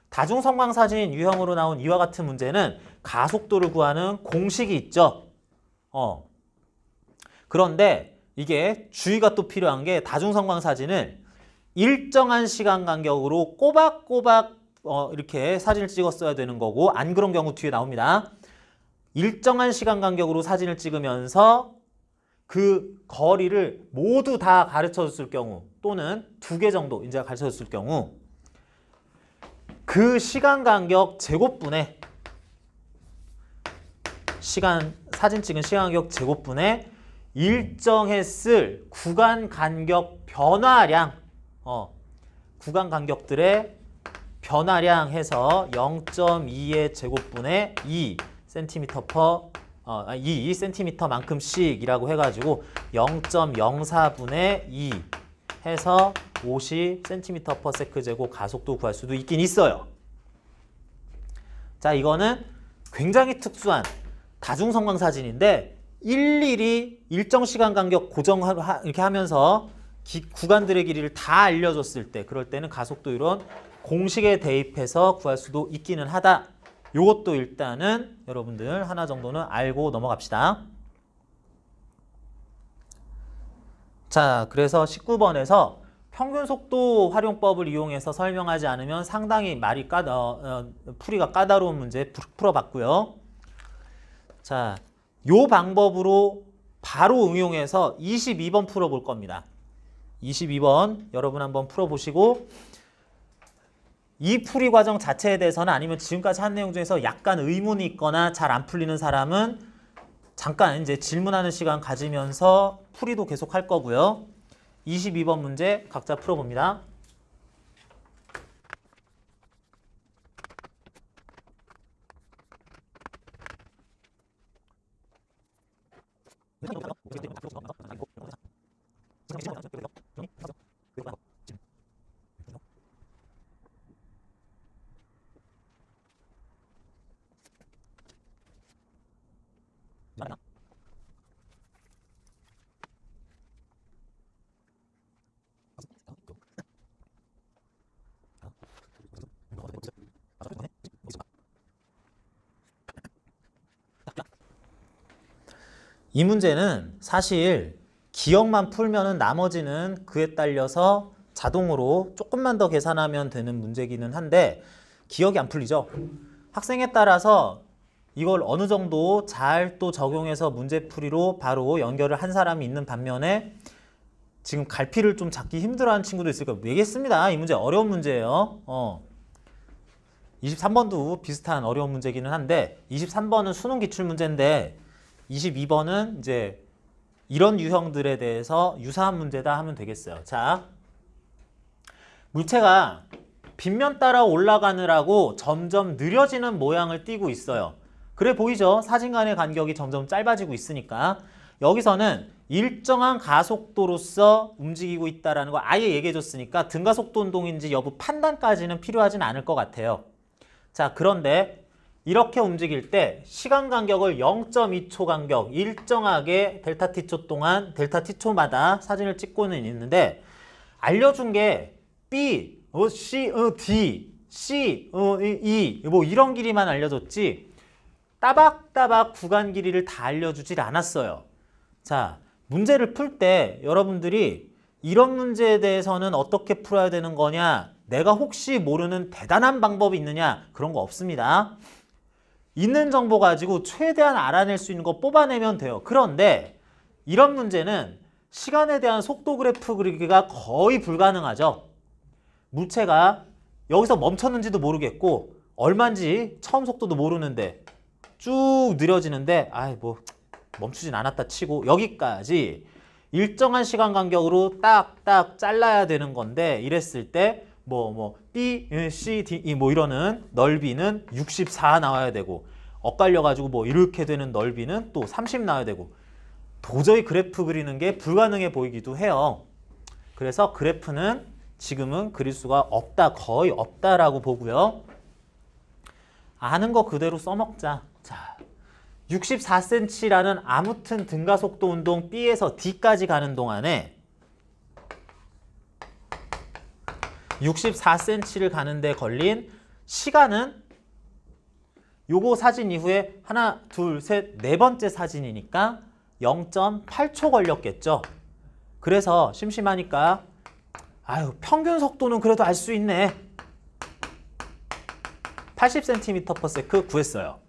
다중섬광사진 유형으로 나온 이와 같은 문제는 가속도를 구하는 공식이 있죠. 그런데 이게 주의가 또 필요한 게, 다중섬광사진을 일정한 시간 간격으로 꼬박꼬박 이렇게 사진을 찍었어야 되는 거고, 안 그런 경우 뒤에 나옵니다. 일정한 시간 간격으로 사진을 찍으면서 그 거리를 모두 다 가르쳐줬을 경우, 또는 2개 정도 이제 가르쳐줬을 경우, 그 시간 간격 제곱분의 사진 찍은 시간 간격 제곱분의 일정했을 구간 간격 변화량, 구간 간격들의 변화량 해서 0.2의 제곱분의 2cm만큼씩이라고 해가지고 0.04분의 2 해서 50cm/s 제곱 가속도 구할 수도 있긴 있어요. 자, 이거는 굉장히 특수한 다중섬광사진인데, 일일이 일정 시간 간격 이렇게 하면서 구간들의 길이를 다 알려줬을 때, 그럴 때는 가속도 이론 공식에 대입해서 구할 수도 있기는 하다. 요것도 일단은 여러분들 하나 정도는 알고 넘어갑시다. 자, 그래서 19번에서 평균속도 활용법을 이용해서 설명하지 않으면 상당히 풀이가 까다로운 문제 풀어봤고요. 자, 요 방법으로 바로 응용해서 22번 풀어볼 겁니다. 22번 여러분 한번 풀어보시고, 이 풀이 과정 자체에 대해서는, 아니면 지금까지 한 내용 중에서 약간 의문이 있거나 잘 안 풀리는 사람은 잠깐 이제 질문하는 시간 가지면서 풀이도 계속 할 거고요. 22번 문제 각자 풀어봅니다. 이 문제는 사실 기억만 풀면은 나머지는 그에 딸려서 자동으로 조금만 더 계산하면 되는 문제기는 한데, 기억이 안 풀리죠. 학생에 따라서 이걸 어느 정도 잘 또 적용해서 문제풀이로 바로 연결을 한 사람이 있는 반면에, 지금 갈피를 좀 잡기 힘들어하는 친구도 있을 거예요. 얘기했습니다. 이 문제 어려운 문제예요. 23번도 비슷한 어려운 문제기는 한데, 23번은 수능 기출 문제인데 22번은 이제 이런 유형들에 대해서 유사한 문제다 하면 되겠어요. 자, 물체가 빗면 따라 올라가느라고 점점 느려지는 모양을 띠고 있어요. 그래 보이죠? 사진 간의 간격이 점점 짧아지고 있으니까. 여기서는 일정한 가속도로서 움직이고 있다는 거 아예 얘기해 줬으니까 등가속도 운동인지 여부 판단까지는 필요하진 않을 것 같아요. 자, 그런데 이렇게 움직일 때 시간 간격을 0.2초 간격 일정하게 델타 t초 동안 델타 t초마다 사진을 찍고는 있는데, 알려준 게 B, C, D, C, E 뭐 이런 길이만 알려줬지 따박따박 구간 길이를 다 알려주질 않았어요. 자, 문제를 풀 때 여러분들이 이런 문제에 대해서는 어떻게 풀어야 되는 거냐, 내가 혹시 모르는 대단한 방법이 있느냐, 그런 거 없습니다. 있는 정보 가지고 최대한 알아낼 수 있는 거 뽑아내면 돼요. 그런데 이런 문제는 시간에 대한 속도 그래프 그리기가 거의 불가능하죠. 물체가 여기서 멈췄는지도 모르겠고 얼마인지 처음 속도도 모르는데 쭉 느려지는데, 뭐 멈추진 않았다 치고 여기까지 일정한 시간 간격으로 딱딱 잘라야 되는 건데, 이랬을 때 B, C, D 뭐 이러는 넓이는 64 나와야 되고, 엇갈려가지고 뭐 이렇게 되는 넓이는 또 30 나와야 되고 도저히 그래프 그리는 게 불가능해 보이기도 해요. 그래서 그래프는 지금은 그릴 수가 없다, 거의 없다라고 보고요. 아는 거 그대로 써먹자. 자, 64cm라는 아무튼 등가속도 운동 B에서 D까지 가는 동안에 64cm를 가는데 걸린 시간은 요거 사진 이후에 하나, 둘, 셋, 네 번째 사진이니까 0.8초 걸렸겠죠. 그래서 심심하니까 아유, 평균 속도는 그래도 알 수 있네. 80cm/s 구했어요.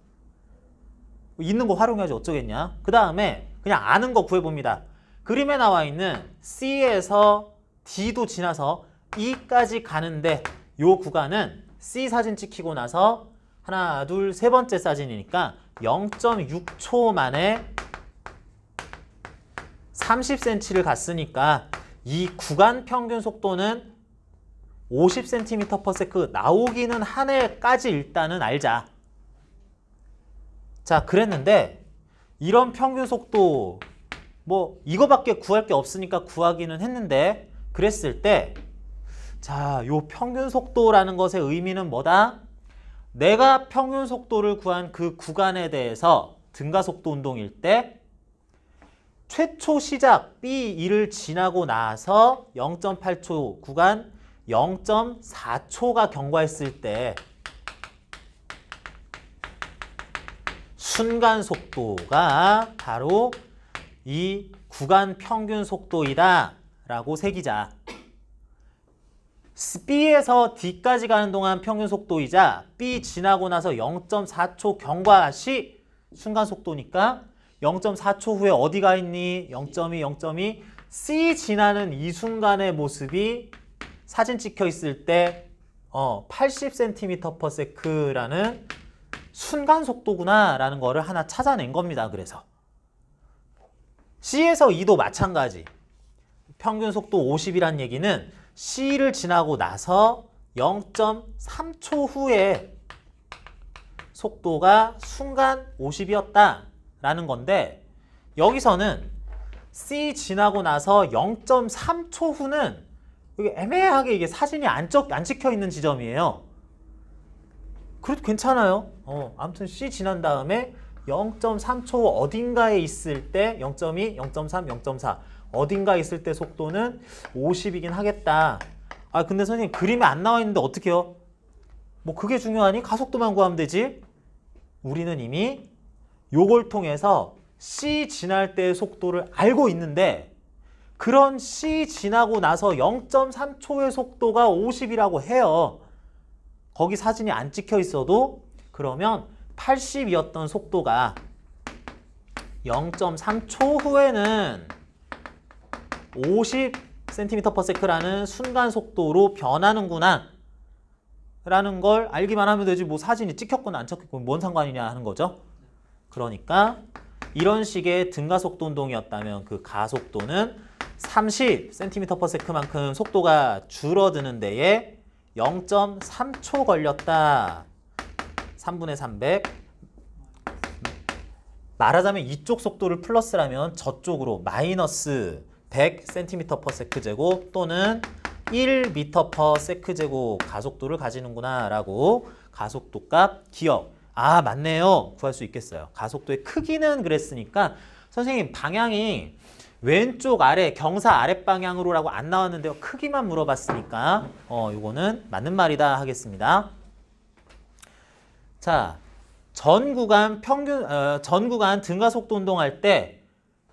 있는 거 활용해야지 어쩌겠냐. 그 다음에 그냥 아는 거 구해봅니다. 그림에 나와 있는 C에서 D도 지나서 E까지 가는데 요 구간은 C 사진 찍히고 나서 하나, 둘, 세 번째 사진이니까 0.6초 만에 30cm를 갔으니까 이 구간 평균 속도는 50cm/s 나오기는 하네까지 일단은 알자. 자, 그랬는데 이런 평균 속도 뭐 이거밖에 구할 게 없으니까 구하기는 했는데 그랬을 때 자, 요 평균 속도라는 것의 의미는 뭐다? 내가 평균 속도를 구한 그 구간에 대해서 등가속도 운동일 때 최초 시작 B2를 지나고 나서 0.8초 구간 0.4초가 경과했을 때 순간 속도가 바로 이 구간 평균 속도이다 라고 새기자. B에서 D까지 가는 동안 평균 속도이자 B 지나고 나서 0.4초 경과 시 순간 속도니까 0.4초 후에 어디가 있니? 0.2, 0.2 C 지나는 이 순간의 모습이 사진 찍혀 있을 때 80cm/s라는 순간 속도구나 라는 거를 하나 찾아낸 겁니다. 그래서 C에서 E도 마찬가지. 평균 속도 50이란 얘기는 C를 지나고 나서 0.3초 후에 속도가 순간 50이었다라는 건데 여기서는 C 지나고 나서 0.3초 후는 여기 애매하게 이게 사진이 안 찍혀 있는 지점이에요. 그래도 괜찮아요. 아무튼 C 지난 다음에 0.3초 어딘가에 있을 때 0.2, 0.3, 0.4 어딘가에 있을 때 속도는 50이긴 하겠다. 아 근데 선생님 그림에 안 나와 있는데 어떻게 해요? 뭐 그게 중요하니? 가속도만 구하면 되지. 우리는 이미 요걸 통해서 C 지날 때의 속도를 알고 있는데 그런 C 지나고 나서 0.3초의 속도가 50이라고 해요. 거기 사진이 안 찍혀 있어도 그러면 80이었던 속도가 0.3초 후에는 50cm/s라는 순간 속도로 변하는구나 라는 걸 알기만 하면 되지 뭐 사진이 찍혔거나 안 찍혔거나 뭔 상관이냐 하는 거죠. 그러니까 이런 식의 등가속도 운동이었다면 그 가속도는 30cm/s만큼 속도가 줄어드는 데에 0.3초 걸렸다. 3분의 300. 말하자면 이쪽 속도를 플러스라면 저쪽으로 마이너스 100cm/s제곱 또는 1m/s제곱 가속도를 가지는구나 라고 가속도 값 기억. 아 맞네요. 구할 수 있겠어요. 가속도의 크기는 그랬으니까 선생님 방향이 왼쪽 아래 경사 아랫방향으로 라고 안 나왔는데요. 크기만 물어봤으니까 요거는 맞는 말이다 하겠습니다. 자, 전 구간 등가속도 운동할 때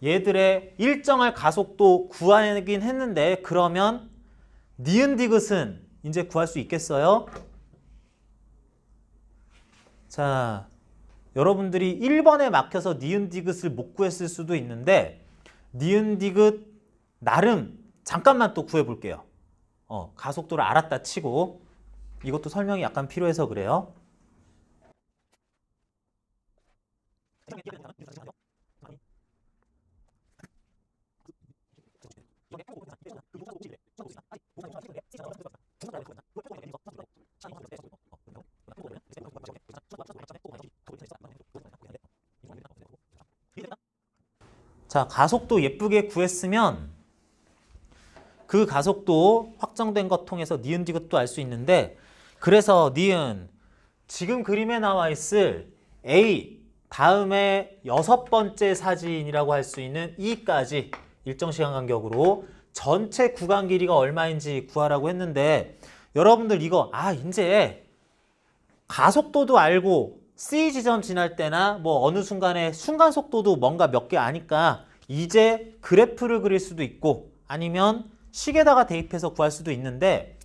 얘들의 일정할 가속도 구하긴 했는데 그러면 니은 디귿은 이제 구할 수 있겠어요? 자, 여러분들이 1번에 막혀서 니은 디귿을 못 구했을 수도 있는데 니은 디귿 나름 잠깐만 또 구해볼게요. 가속도를 알았다 치고 이것도 설명이 약간 필요해서 그래요. 자, 가속도 예쁘게 구했으면 그 가속도 확정된 것 통해서 니은 디귿도 알 수 있는데, 그래서 니은 지금 그림에 나와 있을 A 다음에 6번째 사진이라고 할 수 있는 E까지 일정 시간 간격으로 전체 구간 길이가 얼마인지 구하라고 했는데, 여러분들 이거 이제 가속도도 알고 C 지점 지날 때나 뭐 어느 순간에 순간 속도도 뭔가 몇 개 아니까 이제 그래프를 그릴 수도 있고 아니면 식에다가 대입해서 구할 수도 있는데,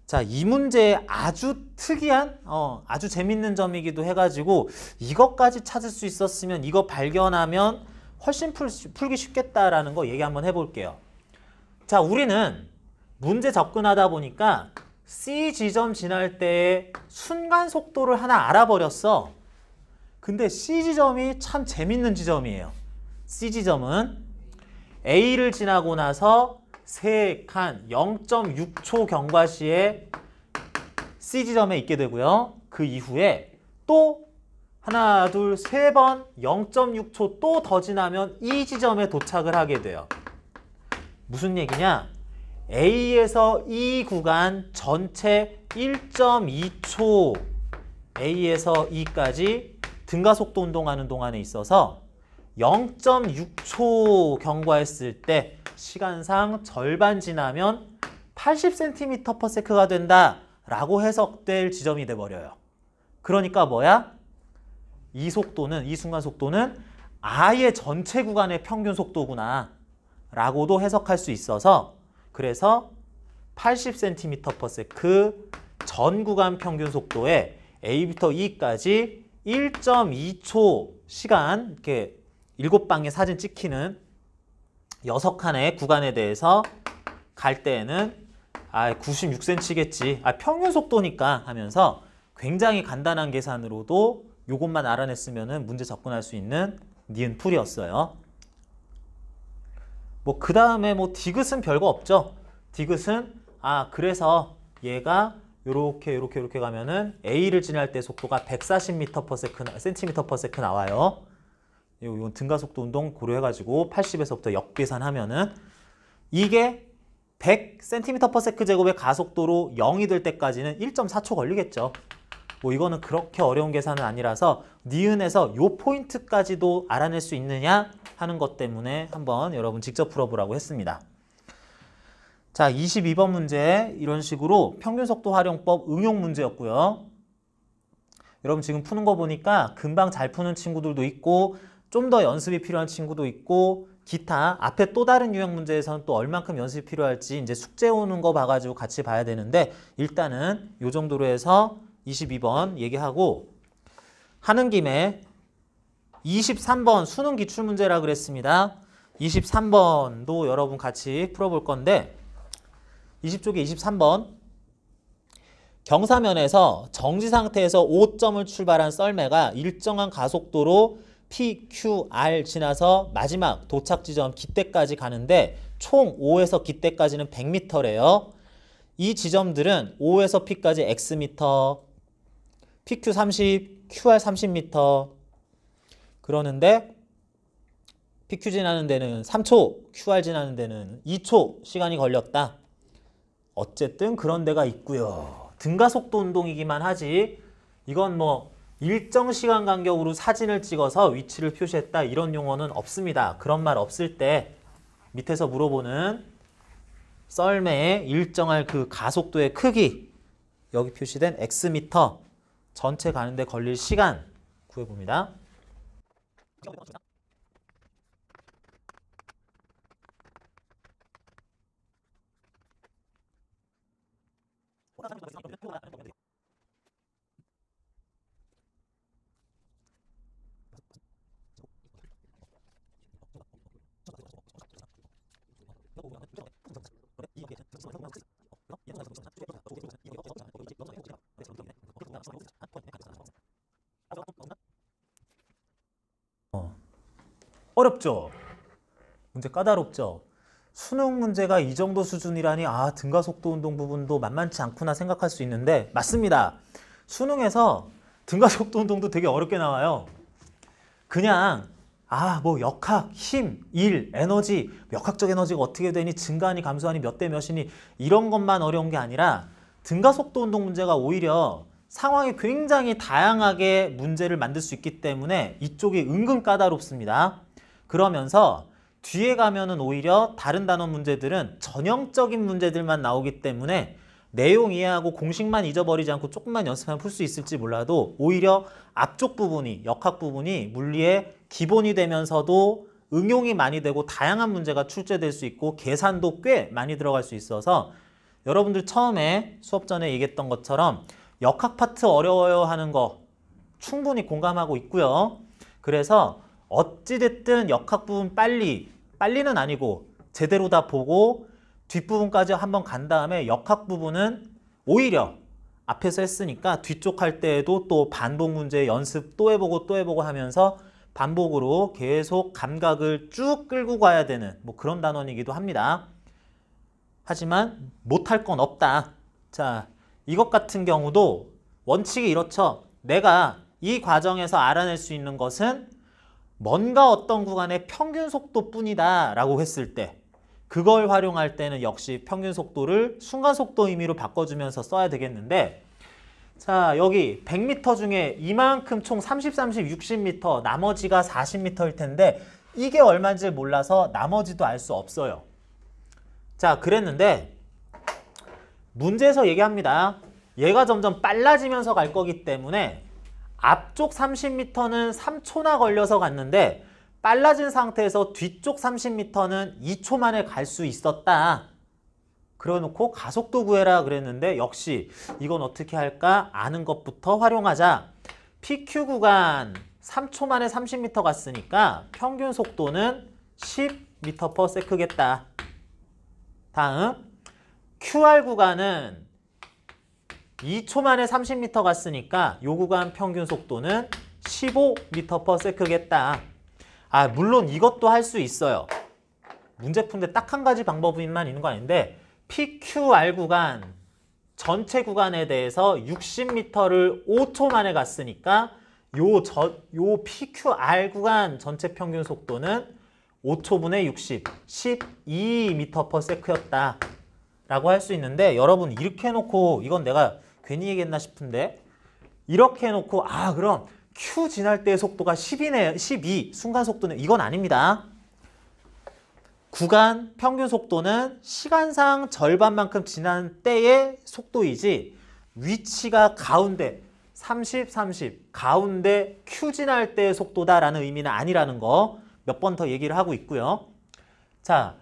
자, 이 문제의 아주 특이한 아주 재밌는 점이기도 해가지고 이것까지 찾을 수 있었으면, 이거 발견하면 훨씬 풀기 쉽겠다라는 거 얘기 한번 해볼게요. 자, 우리는 문제 접근하다 보니까 C 지점 지날 때의 순간 속도를 하나 알아버렸어. 근데 C 지점이 참 재밌는 지점이에요. C 지점은 A를 지나고 나서 3칸 0.6초 경과 시에 C 지점에 있게 되고요. 그 이후에 또 하나, 둘, 세 번 0.6초 또 더 지나면 이 지점에 도착을 하게 돼요. 무슨 얘기냐? A에서 E 구간 전체 1.2초 A에서 E까지 등가속도 운동하는 동안에 있어서 0.6초 경과했을 때 시간상 절반 지나면 80cm/s가 된다라고 해석될 지점이 돼버려요. 그러니까 뭐야? 이 속도는, 이 순간 속도는 아예 전체 구간의 평균 속도구나 라고도 해석할 수 있어서, 그래서 80cm/s 전 구간 평균 속도에 A부터 E까지 1.2초 시간, 이렇게 7방의 사진 찍히는 6칸의 구간에 대해서 갈 때에는 96cm겠지, 평균 속도니까 하면서 굉장히 간단한 계산으로도 요것만 알아냈으면 문제 접근할 수 있는 니은 풀이었어요. 뭐 그 다음에 뭐 디귿은 별거 없죠. 디귿은 그래서 얘가 요렇게 가면은 A를 지날 때 속도가 140cm/s 나와요. 이건 등가속도 운동 고려해가지고 80에서부터 역계산하면은 이게 100cm/s 제곱의 가속도로 0이 될 때까지는 1.4초 걸리겠죠. 뭐 이거는 그렇게 어려운 계산은 아니라서 니은에서 요 포인트까지도 알아낼 수 있느냐 하는 것 때문에 한번 여러분 직접 풀어보라고 했습니다. 자, 22번 문제 이런 식으로 평균속도 활용법 응용 문제였고요. 여러분 지금 푸는 거 보니까 금방 잘 푸는 친구들도 있고 좀 더 연습이 필요한 친구도 있고, 기타 앞에 또 다른 유형 문제에서는 또 얼만큼 연습이 필요할지 이제 숙제 오는 거 봐가지고 같이 봐야 되는데, 일단은 요 정도로 해서 22번 얘기하고, 하는 김에 23번 수능 기출문제라 그랬습니다. 23번도 여러분 같이 풀어볼 건데, 20쪽에 23번 경사면에서 정지 상태에서 5점을 출발한 썰매가 일정한 가속도로 PQR 지나서 마지막 도착 지점 기대까지 가는데 총 O에서 기대까지는 100m래요. 이 지점들은 O에서 P까지 Xm, PQ 30, QR 30m. 그러는데 PQ 지나는 데는 3초, QR 지나는 데는 2초 시간이 걸렸다. 어쨌든 그런 데가 있고요. 등가속도 운동이기만 하지 이건 뭐 일정 시간 간격으로 사진을 찍어서 위치를 표시했다 이런 용어는 없습니다. 그런 말 없을 때 밑에서 물어보는 썰매의 일정할 그 가속도의 크기, 여기 표시된 Xm 전체 가는데 걸릴 시간 구해봅니다. 어렵죠? 문제 까다롭죠? 수능 문제가 이 정도 수준이라니 등가속도 운동 부분도 만만치 않구나 생각할 수 있는데 맞습니다. 수능에서 등가속도 운동도 되게 어렵게 나와요. 그냥 뭐 역학, 힘, 일, 에너지, 역학적 에너지가 어떻게 되니, 증가하니, 감소하니, 몇 대 몇이니, 이런 것만 어려운 게 아니라 등가속도 운동 문제가 오히려 상황이 굉장히 다양하게 문제를 만들 수 있기 때문에 이쪽이 은근 까다롭습니다. 그러면서 뒤에 가면은 오히려 다른 단원 문제들은 전형적인 문제들만 나오기 때문에 내용 이해하고 공식만 잊어버리지 않고 조금만 연습하면 풀 수 있을지 몰라도 오히려 앞쪽 부분이, 역학 부분이 물리의 기본이 되면서도 응용이 많이 되고 다양한 문제가 출제될 수 있고 계산도 꽤 많이 들어갈 수 있어서 여러분들 처음에 수업 전에 얘기했던 것처럼 역학 파트 어려워요 하는 거 충분히 공감하고 있고요. 그래서 어찌됐든 역학 부분 빨리는 아니고 제대로 다 보고 뒷부분까지 한번 간 다음에 역학 부분은 오히려 앞에서 했으니까 뒤쪽 할 때에도 또 반복 문제 연습 또 해보고 하면서 반복으로 계속 감각을 쭉 끌고 가야 되는 뭐 그런 단원이기도 합니다. 하지만 못할 건 없다. 자, 이것 같은 경우도 원칙이 이렇죠. 내가 이 과정에서 알아낼 수 있는 것은 뭔가 어떤 구간의 평균 속도뿐이다 라고 했을 때 그걸 활용할 때는 역시 평균 속도를 순간 속도 의미로 바꿔주면서 써야 되겠는데, 자, 여기 100m 중에 이만큼 총 30, 30, 60m, 나머지가 40m일 텐데 이게 얼마인지 몰라서 나머지도 알 수 없어요. 자, 그랬는데 문제에서 얘기합니다. 얘가 점점 빨라지면서 갈 거기 때문에 앞쪽 30m는 3초나 걸려서 갔는데 빨라진 상태에서 뒤쪽 30m는 2초 만에 갈 수 있었다. 그래놓고 가속도 구해라 그랬는데 역시 이건 어떻게 할까? 아는 것부터 활용하자. PQ 구간 3초 만에 30m 갔으니까 평균 속도는 10m/s겠다. 다음 QR 구간은 2초 만에 30m 갔으니까 요 구간 평균 속도는 15m/s겠다. 물론 이것도 할 수 있어요. 문제 푸는데 딱 한 가지 방법만 있는 거 아닌데 PQR 구간 전체 구간에 대해서 60m를 5초 만에 갔으니까 요 PQR 구간 전체 평균 속도는 5초분의 60, 12m/s였다 라고 할 수 있는데, 여러분 이렇게 해놓고 이건 내가 괜히 얘기했나 싶은데 이렇게 해놓고 그럼 Q 지날 때의 속도가 10이네, 12 순간 속도는 이건 아닙니다. 구간 평균 속도는 시간상 절반만큼 지난 때의 속도이지 위치가 가운데 30, 30 가운데 Q 지날 때의 속도다라는 의미는 아니라는 거 몇 번 더 얘기를 하고 있고요. 자,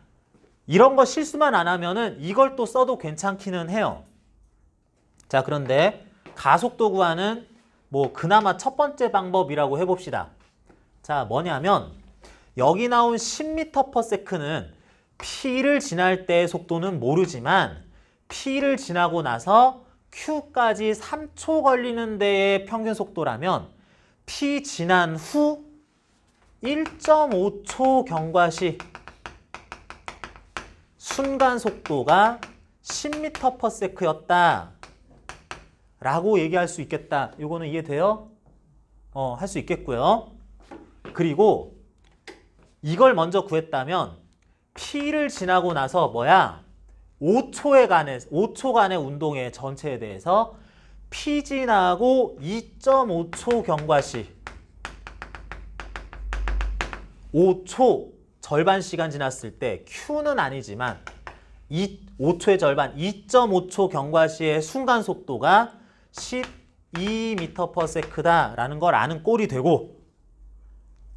이런 거 실수만 안 하면은 이걸 또 써도 괜찮기는 해요. 자, 그런데 가속도 구하는 뭐 그나마 첫 번째 방법이라고 해봅시다. 자, 뭐냐면 여기 나온 10m/s는 P를 지날 때의 속도는 모르지만 P를 지나고 나서 Q까지 3초 걸리는 데의 평균 속도라면 P 지난 후 1.5초 경과시 순간 속도가 10m/s였다 라고 얘기할 수 있겠다. 이거는 이해돼요? 할 수 있겠고요. 그리고 이걸 먼저 구했다면 P를 지나고 나서 5초간의 운동의 전체에 대해서 P 지나고 2.5초 경과시 5초 절반 시간 지났을 때 Q는 아니지만 5초의 절반 2.5초 경과시의 순간 속도가 12m/s다 라는 걸 아는 꼴이 되고,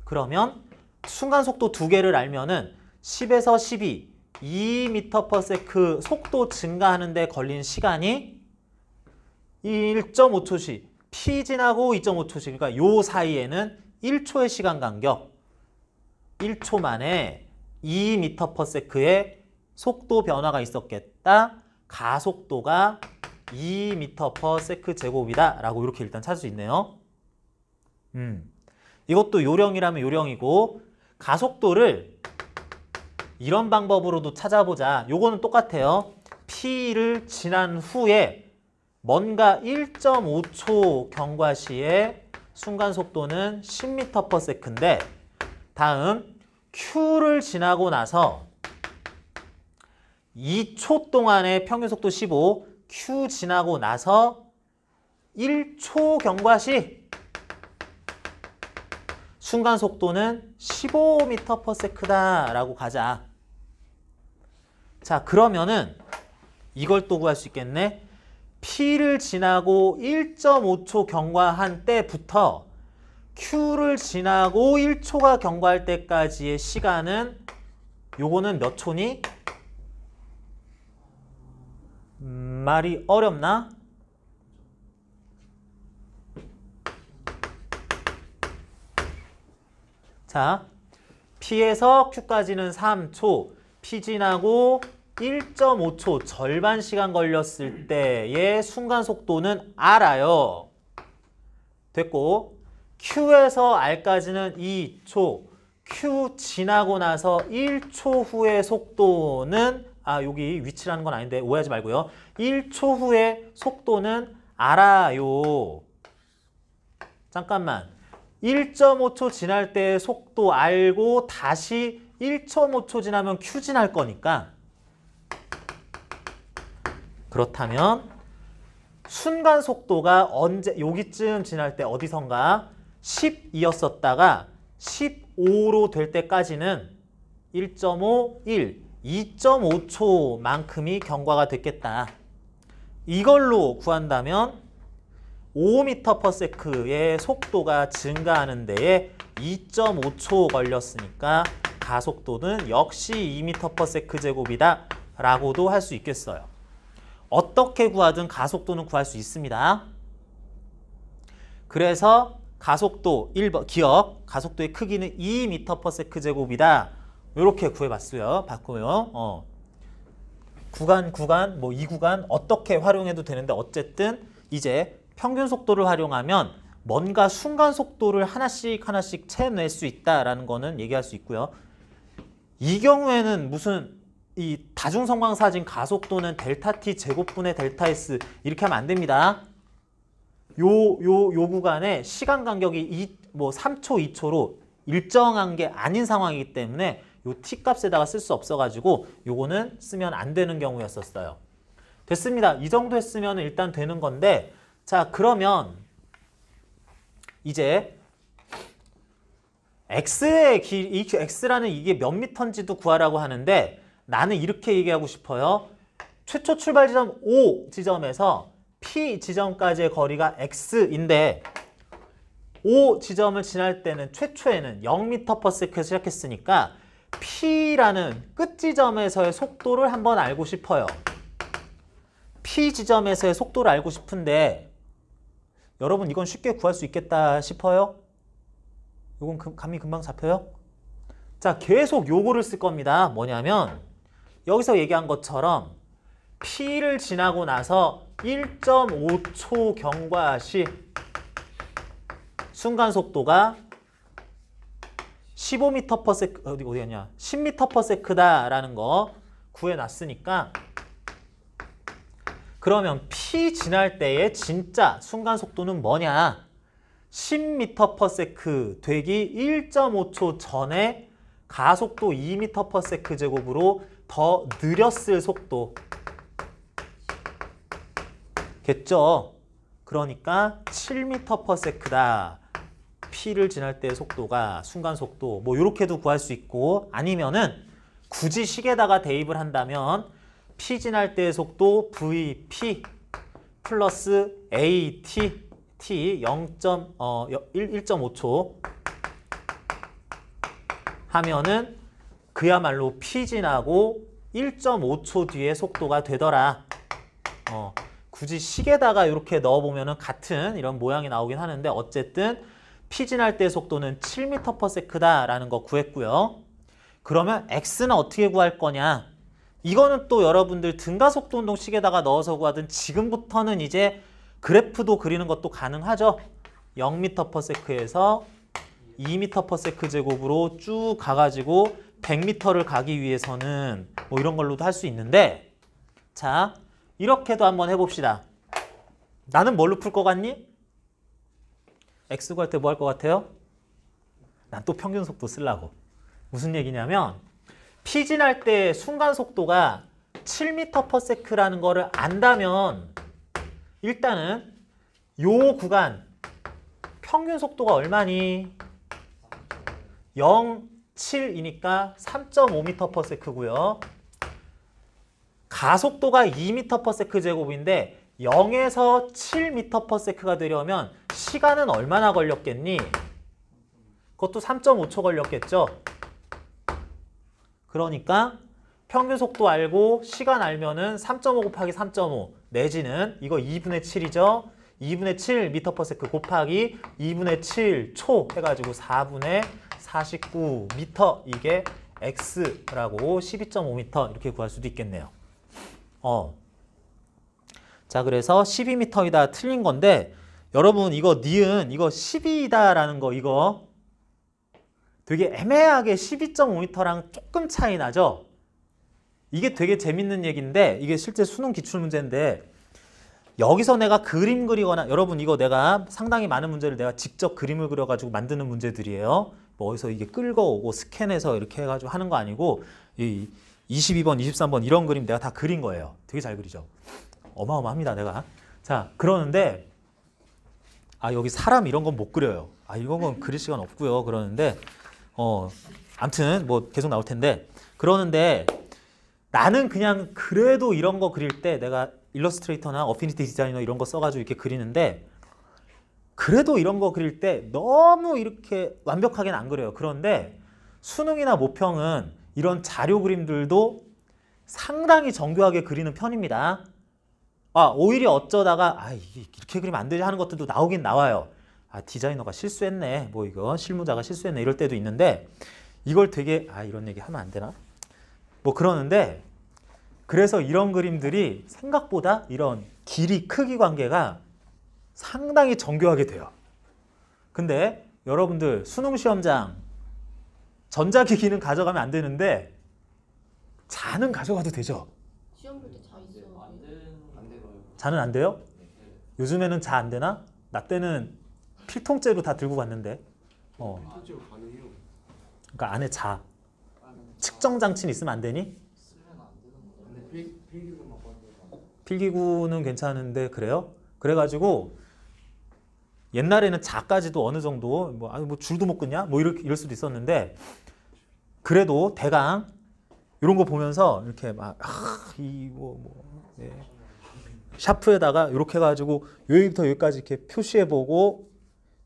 그러면 순간 속도 두 개를 알면은 10에서 12, 2m/s 속도 증가하는 데 걸린 시간이 1.5초씩 P 지나고 2.5초씩, 그러니까 요 사이에는 1초의 시간 간격 1초 만에 2m/s의 속도 변화가 있었겠다. 가속도가 2m/s 제곱이다 라고 이렇게 일단 찾을 수 있네요. 이것도 요령이라면 요령이고, 가속도를 이런 방법으로도 찾아보자. 요거는 똑같아요. P를 지난 후에 뭔가 1.5초 경과시의 순간 속도는 10m/s인데 다음 Q를 지나고 나서 2초 동안의 평균 속도 15, Q 지나고 나서 1초 경과 시 순간 속도는 15m/s다 라고 가자. 자, 그러면은 이걸 또 구할 수 있겠네. P를 지나고 1.5초 경과한 때부터 Q를 지나고 1초가 경과할 때까지의 시간은 요거는 몇 초니? 말이 어렵나? 자, P에서 Q까지는 3초, P 지나고 1.5초 절반 시간 걸렸을 때의 순간 속도는 알아요. 됐고, Q에서 R까지는 2초, Q 지나고 나서 1초 후의 속도는 여기 위치라는 건 아닌데 오해하지 말고요. 1초 후의 속도는 알아요. 잠깐만. 1.5초 지날 때의 속도 알고 다시 1.5초 지나면 Q 지날 거니까 그렇다면 순간 속도가 언제 여기쯤 지날 때 어디선가 12였었다가 15로 될 때까지는 1.5, 1, 2.5초만큼이 경과가 됐겠다. 이걸로 구한다면 5m/s의 속도가 증가하는 데에 2.5초 걸렸으니까 가속도는 역시 2m/s제곱이다 라고도 할 수 있겠어요. 어떻게 구하든 가속도는 구할 수 있습니다. 그래서 가속도 1번 기억, 가속도의 크기는 2m/s제곱이다. 이렇게 구해봤어요. 봤고요. 구간, 뭐 이 구간 어떻게 활용해도 되는데 어쨌든 이제 평균 속도를 활용하면 뭔가 순간 속도를 하나씩 채낼 수 있다라는 거는 얘기할 수 있고요. 이 경우에는 무슨 이 다중성광사진 가속도는 델타 t 제곱분의 델타 s 이렇게 하면 안 됩니다. 요 구간에 시간 간격이 3초, 2초로 일정한 게 아닌 상황이기 때문에 요 t 값에다가 쓸 수 없어가지고 요거는 쓰면 안 되는 경우였었어요. 됐습니다. 이 정도 했으면 일단 되는 건데 자, 그러면 이제 x의 이 x라는 이게 몇 미터인지도 구하라고 하는데 나는 이렇게 얘기하고 싶어요. 최초 출발 지점 O 지점에서 P 지점까지의 거리가 x인데 O 지점을 지날 때는 최초에는 0m/s에서 시작했으니까 P라는 끝 지점에서의 속도를 한번 알고 싶어요. P 지점에서의 속도를 알고 싶은데 여러분 이건 쉽게 구할 수 있겠다 싶어요? 이건 감이 금방 잡혀요? 자, 계속 요거를 쓸 겁니다. 뭐냐면 여기서 얘기한 것처럼 P를 지나고 나서 1.5초 경과 시 순간 속도가 15m/s 어디 갔냐? 10m/s다라는 거 구해놨으니까 그러면 P 지날 때의 진짜 순간 속도는 뭐냐? 10m/s 되기 1.5초 전에 가속도 2m/s 제곱으로 더 느렸을 속도 겠죠? 그러니까 7m/s다. P를 지날 때의 속도가 순간 속도 뭐 이렇게도 구할 수 있고 아니면은 굳이 식에다가 대입을 한다면 P 지날 때의 속도 VP 플러스 AT T 1.5초 하면은 그야말로 P 지나고 1.5초 뒤에 속도가 되더라. 굳이 식에다가 이렇게 넣어보면은 같은 이런 모양이 나오긴 하는데 어쨌든 P 지날 때의 속도는 7m/s다라는 거 구했고요. 그러면 X는 어떻게 구할 거냐? 이거는 또 여러분들 등가속도 운동 식에다가 넣어서 구하든 지금부터는 이제 그래프도 그리는 것도 가능하죠. 0m/s에서 2m/s 제곱으로 쭉 가가지고 100m를 가기 위해서는 뭐 이런 걸로도 할 수 있는데 자, 이렇게도 한번 해봅시다. 나는 뭘로 풀 것 같니? X 구할 때 뭐 할 것 같아요? 난 또 평균 속도 쓰려고. 무슨 얘기냐면 피진할 때 순간 속도가 7m/s라는 거를 안다면 일단은 요 구간 평균 속도가 얼마니? 0.7이니까 3.5m/s고요. 가속도가 2m/s 제곱인데 0에서 7m/s가 되려면 시간은 얼마나 걸렸겠니? 그것도 3.5초 걸렸겠죠? 그러니까 평균 속도 알고 시간 알면은 3.5 곱하기 3.5 내지는 이거 2분의 7이죠? 2분의 7m/s 곱하기 2분의 7초 해가지고 4분의 49m 이게 x라고 12.5m 이렇게 구할 수도 있겠네요. 자, 그래서 12m이다 틀린 건데 여러분 이거 니은 이거 12다라는 거 이거 되게 애매하게 12.5m랑 조금 차이 나죠? 이게 되게 재밌는 얘기인데 이게 실제 수능 기출문제인데 여기서 내가 그림 그리거나 여러분 이거 내가 상당히 많은 문제를 내가 직접 그림을 그려가지고 만드는 문제들이에요. 뭐 어디서 이게 끌어오고 스캔해서 이렇게 해가지고 하는 거 아니고 이 22번, 23번 이런 그림 내가 다 그린 거예요. 되게 잘 그리죠. 어마어마합니다 내가. 자, 그러는데 여기 사람 이런 건 못 그려요. 이런 건 그릴 시간 없고요. 그러는데 아무튼 뭐 계속 나올 텐데 그러는데 나는 그냥 그래도 이런 거 그릴 때 내가 일러스트레이터나 어피니티 디자이너 이런 거 써가지고 이렇게 그리는데 그래도 이런 거 그릴 때 너무 이렇게 완벽하게는 안 그려요. 그런데 수능이나 모평은 이런 자료 그림들도 상당히 정교하게 그리는 편입니다. 오히려 어쩌다가 이렇게 그리면 안 되지 하는 것들도 나오긴 나와요. 디자이너가 실수했네. 뭐 이거 실무자가 실수했네. 이럴 때도 있는데 이걸 되게 이런 얘기 하면 안 되나? 뭐 그러는데 그래서 이런 그림들이 생각보다 이런 길이 크기 관계가 상당히 정교하게 돼요. 근데 여러분들 수능 시험장 전자기기는 가져가면 안 되는데 자는 가져가도 되죠? 시험 볼 때 자 있어요. 안 돼요. 자는 안 돼요? 요즘에는 자 안 되나? 나 때는 필통째로 다 들고 갔는데. 실제로 가능해요. 그러니까 안에 자. 측정 장치는 있으면 안 되니? 쓰면 안 되는 거죠. 근데 필기구만 꺼내요. 필기구는 괜찮은데 그래요? 그래가지고 옛날에는 자까지도 어느 정도 뭐 줄도 못 긋냐? 뭐 이럴 수도 있었는데 그래도 대강 이런 거 보면서 이렇게 막 샤프에다가 이렇게 해가지고 여기부터 여기까지 이렇게 표시해보고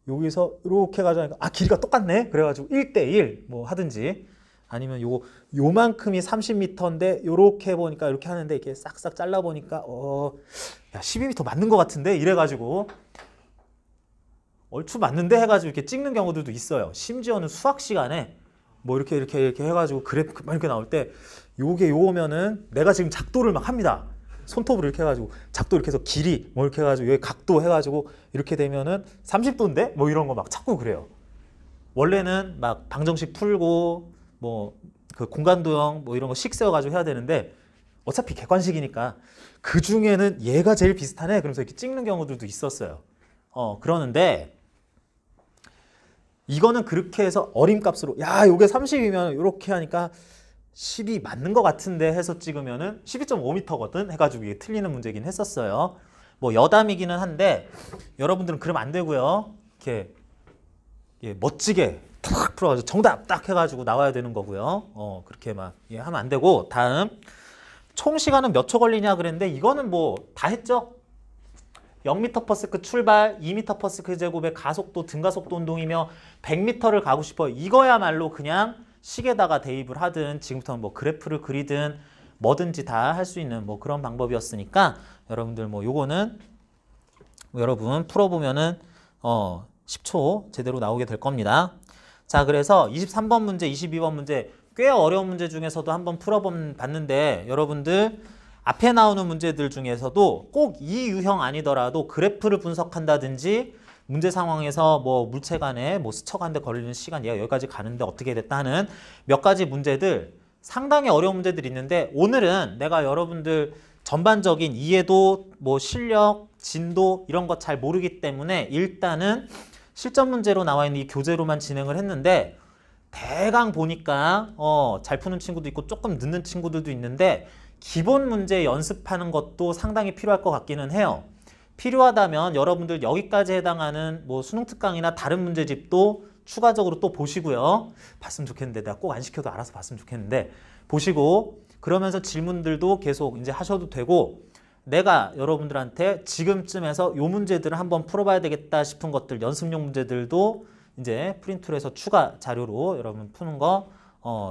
여기서 이렇게 해가지고 길이가 똑같네? 그래가지고 1대1 뭐 하든지 아니면 요만큼이 30m인데 요렇게 해보니까 이렇게 하는데 이렇게 싹싹 잘라보니까 야 12m 맞는 것 같은데? 이래가지고 얼추 맞는데 해가지고 이렇게 찍는 경우들도 있어요. 심지어는 수학 시간에 뭐 이렇게 해가지고 그래프 막 이렇게 나올 때 요거면은 내가 지금 작도를 막 합니다. 손톱으로 이렇게 해가지고 작도 이렇게 해서 길이 뭐 이렇게 해가지고 여기 각도 해가지고 이렇게 되면은 30도인데 뭐 이런 거 막 찾고 그래요. 원래는 막 방정식 풀고 뭐 그 공간도형 뭐 이런 거 식 세워가지고 해야 되는데 어차피 객관식이니까 그 중에는 얘가 제일 비슷하네 그러면서 이렇게 찍는 경우들도 있었어요. 그러는데 이거는 그렇게 해서 어림값으로 요게 30이면 이렇게 하니까 12 맞는 것 같은데 해서 찍으면은 12.5m거든 해가지고 이게 틀리는 문제긴 했었어요. 뭐 여담이기는 한데 여러분들은 그러면 안 되고요. 이렇게 멋지게 탁 풀어가지고 정답 딱 해가지고 나와야 되는 거고요. 그렇게 막 하면 안 되고 다음 총 시간은 몇 초 걸리냐 그랬는데 이거는 뭐 다 했죠. 0m/s 출발, 2m/s 제곱의 가속도, 등가속도 운동이며 100m를 가고 싶어. 이거야말로 그냥 식에다가 대입을 하든 지금부터는 뭐 그래프를 그리든 뭐든지 다 할 수 있는 뭐 그런 방법이었으니까 여러분들 뭐 요거는 여러분 풀어보면은 10초 제대로 나오게 될 겁니다. 자, 그래서 23번 문제, 22번 문제 꽤 어려운 문제 중에서도 한번 풀어봤는데 여러분들 앞에 나오는 문제들 중에서도 꼭 이 유형 아니더라도 그래프를 분석한다든지 문제 상황에서 뭐 물체간에 뭐 스쳐가는데 걸리는 시간 얘가 여기까지 가는데 어떻게 됐다 하는 몇 가지 문제들 상당히 어려운 문제들이 있는데 오늘은 내가 여러분들 전반적인 이해도 뭐 실력, 진도 이런 거 잘 모르기 때문에 일단은 실전 문제로 나와 있는 이 교재로만 진행을 했는데 대강 보니까 잘 푸는 친구도 있고 조금 늦는 친구들도 있는데 기본 문제 연습하는 것도 상당히 필요할 것 같기는 해요. 필요하다면 여러분들 여기까지 해당하는 뭐 수능 특강이나 다른 문제집도 추가적으로 또 보시고요. 봤으면 좋겠는데 내가 꼭 안 시켜도 알아서 봤으면 좋겠는데 보시고 그러면서 질문들도 계속 이제 하셔도 되고 내가 여러분들한테 지금쯤에서 요 문제들을 한번 풀어봐야 되겠다 싶은 것들 연습용 문제들도 이제 프린트로 해서 추가 자료로 여러분 푸는 거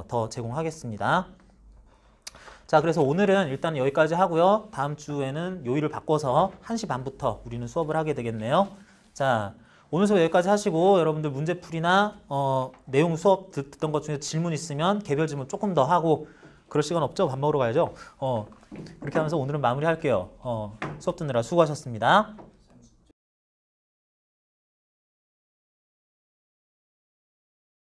더 제공하겠습니다. 자, 그래서 오늘은 일단 여기까지 하고요. 다음 주에는 요일을 바꿔서 1시 반부터 우리는 수업을 하게 되겠네요. 자, 오늘 수업 여기까지 하시고 여러분들 문제풀이나 내용 수업 듣던 것 중에 질문 있으면 개별 질문 조금 더 하고 그럴 시간 없죠? 밥 먹으러 가야죠. 그렇게 하면서 오늘은 마무리할게요. 수업 듣느라 수고하셨습니다.